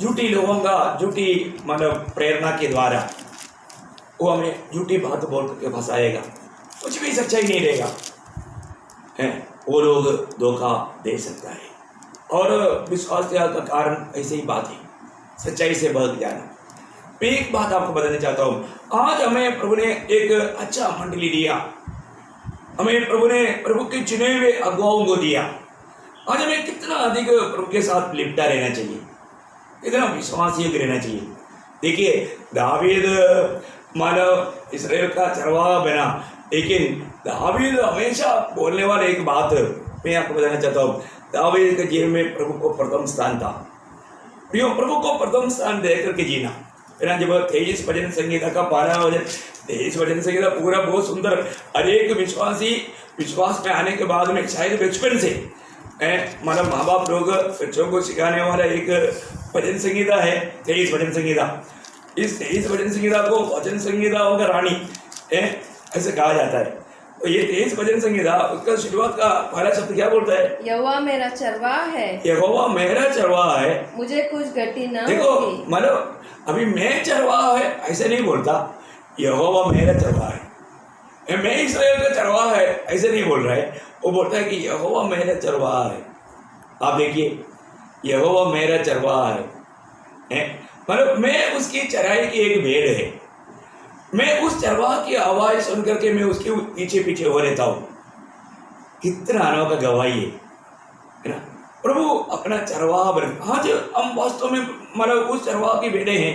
झूठी लोगों का, झूठी मतलब प्रेरणा के द्वारा वो हमें झूठी बात बोल करके फंसाएगा, कुछ भी सच्चाई नहीं रहेगा है, वो लोग धोखा दे सकता है। और विश्वास का कारण ऐसे ही बात है, सच्चाई से बहक जाना। मैं एक बात आपको बताना चाहता हूँ, आज हमें प्रभु ने एक अच्छा मंडली दिया, हमें प्रभु ने प्रभु के चुने हुए अगुवाओं को दिया। आज हमें कितना अधिक प्रभु के साथ लिपटा रहना चाहिए, कितना विश्वासयोग्य रहना चाहिए। देखिए दावीद मानव इसराइल का चरवाहा बना, लेकिन दावीद हमेशा बोलने वाले एक बात, मैं आपको बताना चाहता हूँ, दावीद के जीवन में प्रभु को प्रथम स्थान था। प्रियो, प्रभु को प्रथम स्थान दे करके जीना। फिर जब 23 भजन संगीता का 12 भजन, 23 भजन संगीता पूरा बहुत सुंदर, हर एक विश्वासी विश्वास में आने के बाद में शायद बचपन से मतलब माँ बाप लोग बच्चों को सिखाने वाला एक भजन संगीता है 23 भजन संगीता। इस 23 भजन संगीता को भजन संगीताओं का रानी ऐसे कहा जाता है। तो ये 23 भजन संगीता, उसका शुरुआत का पहला शब्द क्या बोलता है? यहोवा मेरा चरवाहा है, यहोवा मेरा चरवाहा है, मुझे कुछ घटी न देखो होगी। मतलब अभी मैं चरवाहा है ऐसे नहीं बोलता, यहोवा मेरा चरवाहा है, मैं इस्राएल का चरवाहा है ऐसे नहीं बोल रहा है। वो बोलता है कि यहोवा मेरा चरवाहा है। आप देखिए, यहोवा मेरा चरवाहा है, मतलब मैं उसकी चराई की एक भेड़ है, मैं उस चरवाहा की आवाज़ सुन करके मैं उसके पीछे पीछे हो रहता हूँ। कितना अनोखा गवाही है ना। प्रभु अपना चरवाहा बन, आज हम वास्तव में मतलब उस चरवाहा की भेड़े हैं।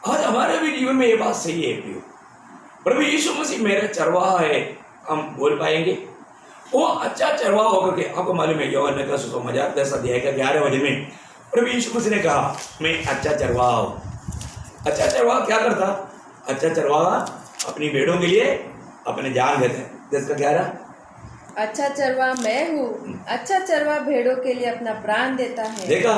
आज हमारे भी जीवन में ये बात सही है प्रियो, प्रभु यीशु मसीह मेरा चरवाहा है, हम बोल पाएंगे। वो अच्छा चरवाहा होकर के, आपको मालूम है यूहन्ना का सुसमाचार 10 अध्याय का 11 वचन में प्रभु यीशु मसीह ने कहा मैं अच्छा चरवाहा हूँ। अच्छा चरवाहा क्या करता? अच्छा चरवाहा अपनी भेड़ों के लिए अपने जान देता है। 10 का 11, अच्छा चरवाहा मैं हूँ, अच्छा चरवाहा भेड़ों के लिए अपना प्राण देता है। देखा,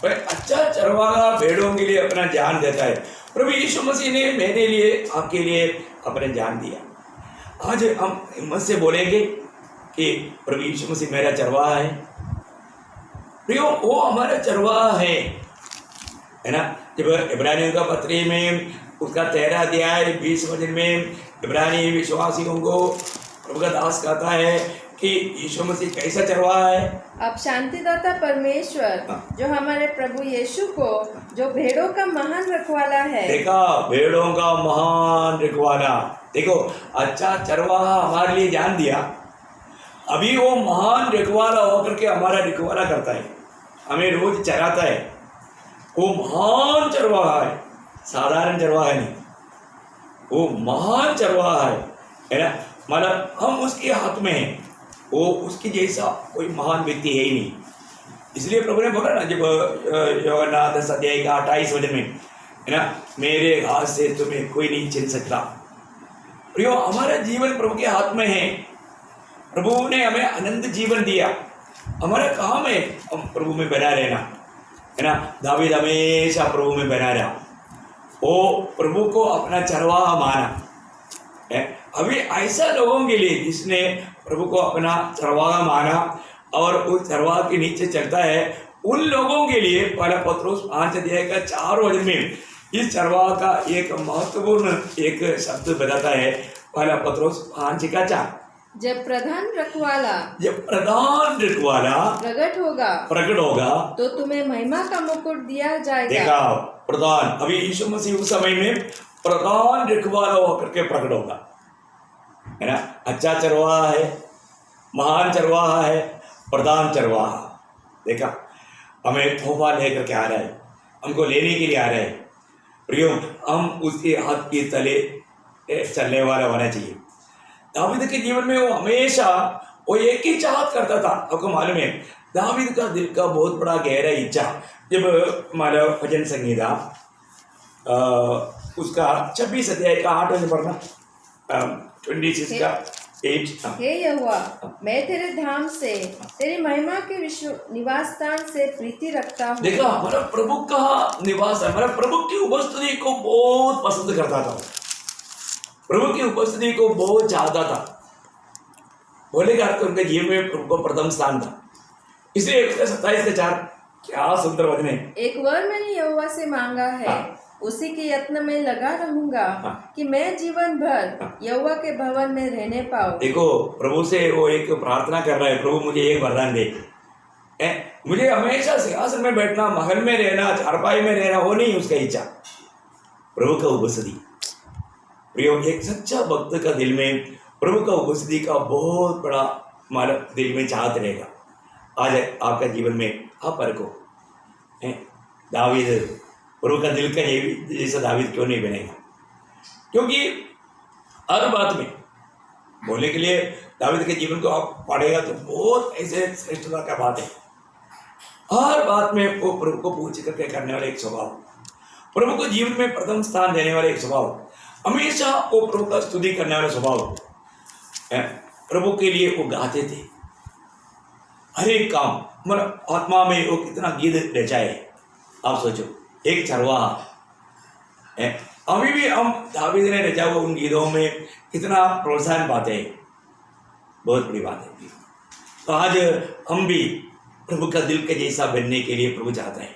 अच्छा चरवाहा भेड़ों के लिए अपना जान देता है। प्रभु यीशु मसीह ने मेरे लिए, आपके लिए अपने जान दिया। आज हम हिम्मत से बोलेंगे कि प्रभु यीशु मसीह मेरा चरवाहा है। प्रियो, वो हमारा चरवाहा है ना। जब इब्रानियों का पत्री में उसका 13 अध्याय 20 वचन में इब्रानी विश्वासियों को प्रभु का दास कहता है कि यीशु मसीह कैसा चरवाहा है। अब शांतिदाता परमेश्वर जो हमारे प्रभु यीशु को, जो भेड़ों का महान रखवाला है, देखा, भेड़ों का महान रखवाला। देखो, अच्छा चरवाहा हमारे लिए जान दिया, अभी वो महान रखवाला होकर के हमारा रखवाला करता है, हमें रोज चराता है। वो महान चरवाहा है, साधारण चरवाहा नहीं, वो महान चरवाहा है ना। मतलब हम उसके हाथ में हैं, वो उसकी जैसा कोई महान व्यक्ति है ही नहीं। इसलिए प्रभु ने बोला ना, जब यूहन्ना 10 अध्याय का 28 वचन में है ना, मेरे हाथ से तुम्हें कोई नहीं छीन सकता। प्रियो, हमारा जीवन प्रभु के हाथ में है। प्रभु ने हमें अनंत जीवन दिया, हमारा काम है हम प्रभु में बना रहना, है ना। दावीद हमेशा प्रभु में बना रहा, वो प्रभु को अपना चरवाहा माना है। अभी ऐसा लोगों के लिए जिसने प्रभु को अपना चरवाहा माना और उस चरवाहा के नीचे चलता है, उन लोगों के लिए पहला पत्रोस 5 अध्याय का 4 वचन में इस चरवाहा का एक महत्वपूर्ण एक शब्द बताता है। पहला पत्रोस 5 का 4, जब प्रधान रखवाला प्रकट होगा तो तुम्हें महिमा का मुकुट दिया जाएगा। देखा, प्रधान, अभी यीशु मसीह उस समय में प्रधान रखवाला होकर के प्रकट होगा, है ना। अच्छा चरवाहा है, महान चरवाहा है, प्रधान चरवाहा। देखा, हमें तोहफा लेकर के आ रहा है, हमको लेने के लिए आ रहा है। प्रियो, हम उसके हाथ के तले चलने वाला होना चाहिए। दावीद के जीवन में वो हमेशा वो एक ही चाहत करता था। आपको मालूम है, दावीद का दिल का बहुत बड़ा गहरा इच्छा, जब मानो भजन संगीता उसका 26 अध्याय का 8 वचन पढ़ना, 26 का 8। हे यहोवा, मैं तेरे धाम से, तेरी महिमा के निवास स्थान से प्रीति रखता हूँ। देखा, हमारा प्रभु का निवास है, हमारा प्रभु की उपस्थिति को बहुत पसंद करता था, प्रभु की उपस्थिति को बहुत चाहता था। बोले का उनके जीवन में प्रभु को प्रथम स्थान था। इसलिए 27 का 4 क्या सुंदर वचन है। एक वर मैंने यहोवा से मांगा है, उसी के यत्न में लगा रहूंगा कि मैं जीवन भर यहोवा के भवन में रहने पाऊं। देखो, प्रभु से वो एक प्रार्थना कर रहा है, प्रभु मुझे एक वरदान दे, मुझे हमेशा सिंहासन में बैठना, महल में रहना, चारपाई में रहना, वो नहीं उसका इच्छा, प्रभु का उपस्थिति। प्रियो, एक सच्चा भक्त का दिल में प्रभु का उपस्थिति का बहुत बड़ा मतलब दिल में चाहत रहेगा। आज आपका जीवन में आप परखो, दावीद प्रभु का दिल का जैसा दावीद क्यों नहीं बनेगा? क्योंकि हर बात में बोलने के लिए दाऊद के जीवन को आप पढ़ेगा तो बहुत ऐसे श्रेष्ठता का बात है। हर बात में वो प्रभु को पूछ करके करने वाले एक स्वभाव, प्रभु को जीवन में प्रथम स्थान देने वाले एक स्वभाव, हमेशा वो प्रभु का स्तुति करने वाला स्वभाव, प्रभु के लिए वो गाते थे हर एक काम। मतलब आत्मा में वो कितना गीत रचाए, आप सोचो, एक चरवाहा, अभी भी हम दाऊद ने रचा हुआ उन गीतों में कितना प्रोत्साहन पाते हैं, बहुत बड़ी बात है। तो आज हम भी प्रभु का दिल के जैसा बनने के लिए प्रभु चाहता है।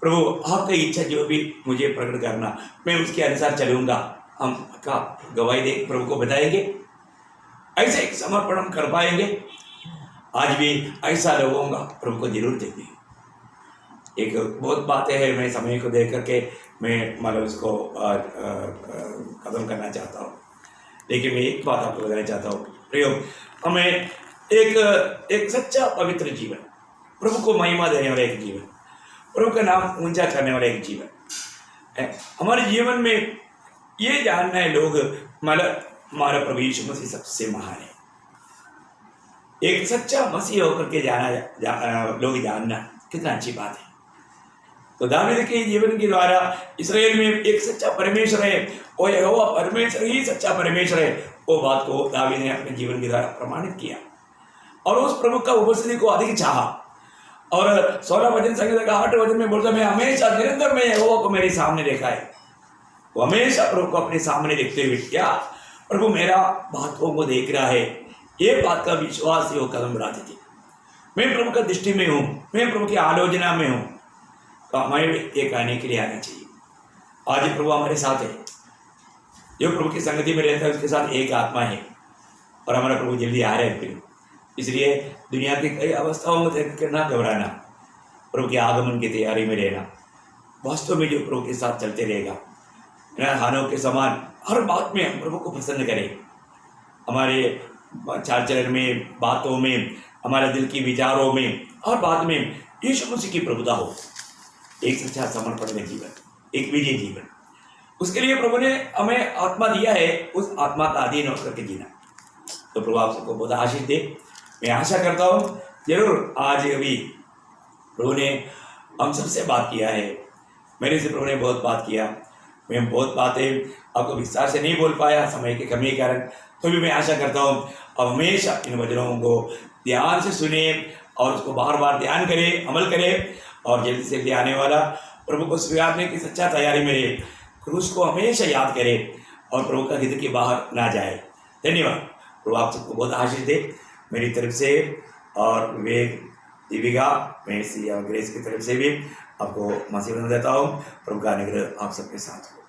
प्रभु आपकी इच्छा जो भी मुझे प्रकट करना, मैं उसके अनुसार चलूंगा। हम का गवाही दे प्रभु को बताएंगे, ऐसे एक समर्पण हम कर पाएंगे। आज भी ऐसा लोगों का प्रभु को जरूर देंगे। एक बहुत बातें हैं, मैं समय को देख करके मैं मतलब उसको खत्म करना चाहता हूँ, लेकिन मैं एक बात आपको बताना चाहता हूँ। प्रयोग हमें एक सच्चा पवित्र जीवन, प्रभु को महिमा देने वाला एक जीवन, प्रभु का नाम ऊंचा करने वाला एक जीवन, हमारे जीवन में ये जानना है लोग मतलब हमारा प्रभु यीशु मसीह सबसे महान है। एक सच्चा मसीह होकर के लोग जानना कितना अच्छी बात है। तो दाऊद के जीवन के द्वारा इस्राएल में एक सच्चा परमेश्वर है, और यहोवा परमेश्वर ही सच्चा परमेश्वर है, वो बात को दाऊद ने अपने जीवन के द्वारा प्रमाणित किया और उस प्रभु का उपस्थिति को अधिक चाहा। और 16 वचन संगीत का 8 वचन में बोलता, मैं हमेशा निरंतर में यहोवा को मेरे सामने देखा है। वो हमेशा प्रभु को अपने सामने देखते हुए, क्या प्रभु मेरा बातों को देख रहा है, ये बात का विश्वास ही वो कदम बढ़ाती थी। मैं प्रभु का दृष्टि में हूँ, मैं प्रभु की आलोचना में हूँ। तो हमें ये कहने के लिए आना चाहिए, आज प्रभु हमारे साथ है, जो प्रभु की संगति में रहता है उसके साथ एक आत्मा है, और हमारा प्रभु जल्दी आ रहे हैं फिर। इसलिए दुनिया की कई अवस्थाओं में देख कर ना घबराना, प्रभु के आगमन की तैयारी में रहना। वास्तव में जो प्रभु के साथ चलते रहेगा, हानों के समान हर बात में हम प्रभु को प्रसन्न करें। हमारे चाल चलन में, बातों में, हमारे दिल की विचारों में, हर बात में यीशु मसीह की प्रभुता हो। एक सच्चा समर्पण में जीवन, एक विजय जीवन, उसके लिए प्रभु ने हमें आत्मा दिया है, उस आत्मा का अधीन होकर के जीना। तो प्रभु आप सबको बहुत आशीष दे। मैं आशा करता हूँ जरूर आज अभी प्रभु ने हम सबसे बात किया है, मेरे से प्रभु ने बहुत बात किया। मैं बहुत बातें आपको विस्तार से नहीं बोल पाया समय की कमी के कारण, तो भी मैं आशा करता हूँ अब हमेशा इन वचनों को ध्यान से सुने और उसको बार बार ध्यान करें, अमल करें, और जल्दी से जल्दी आने वाला प्रभु को स्वीकारने की सच्चा तैयारी में रहे। क्रूस को हमेशा याद करें और प्रभु का हित के बाहर ना जाए। धन्यवाद। प्रभु आप सबको बहुत आशीष दे मेरी तरफ से, और विवेक, दीपिका, मेसी और ग्रेस की तरफ से भी आपको मसीह बना देता हूँ। प्रभु का अनुग्रह आप सबके साथ हो।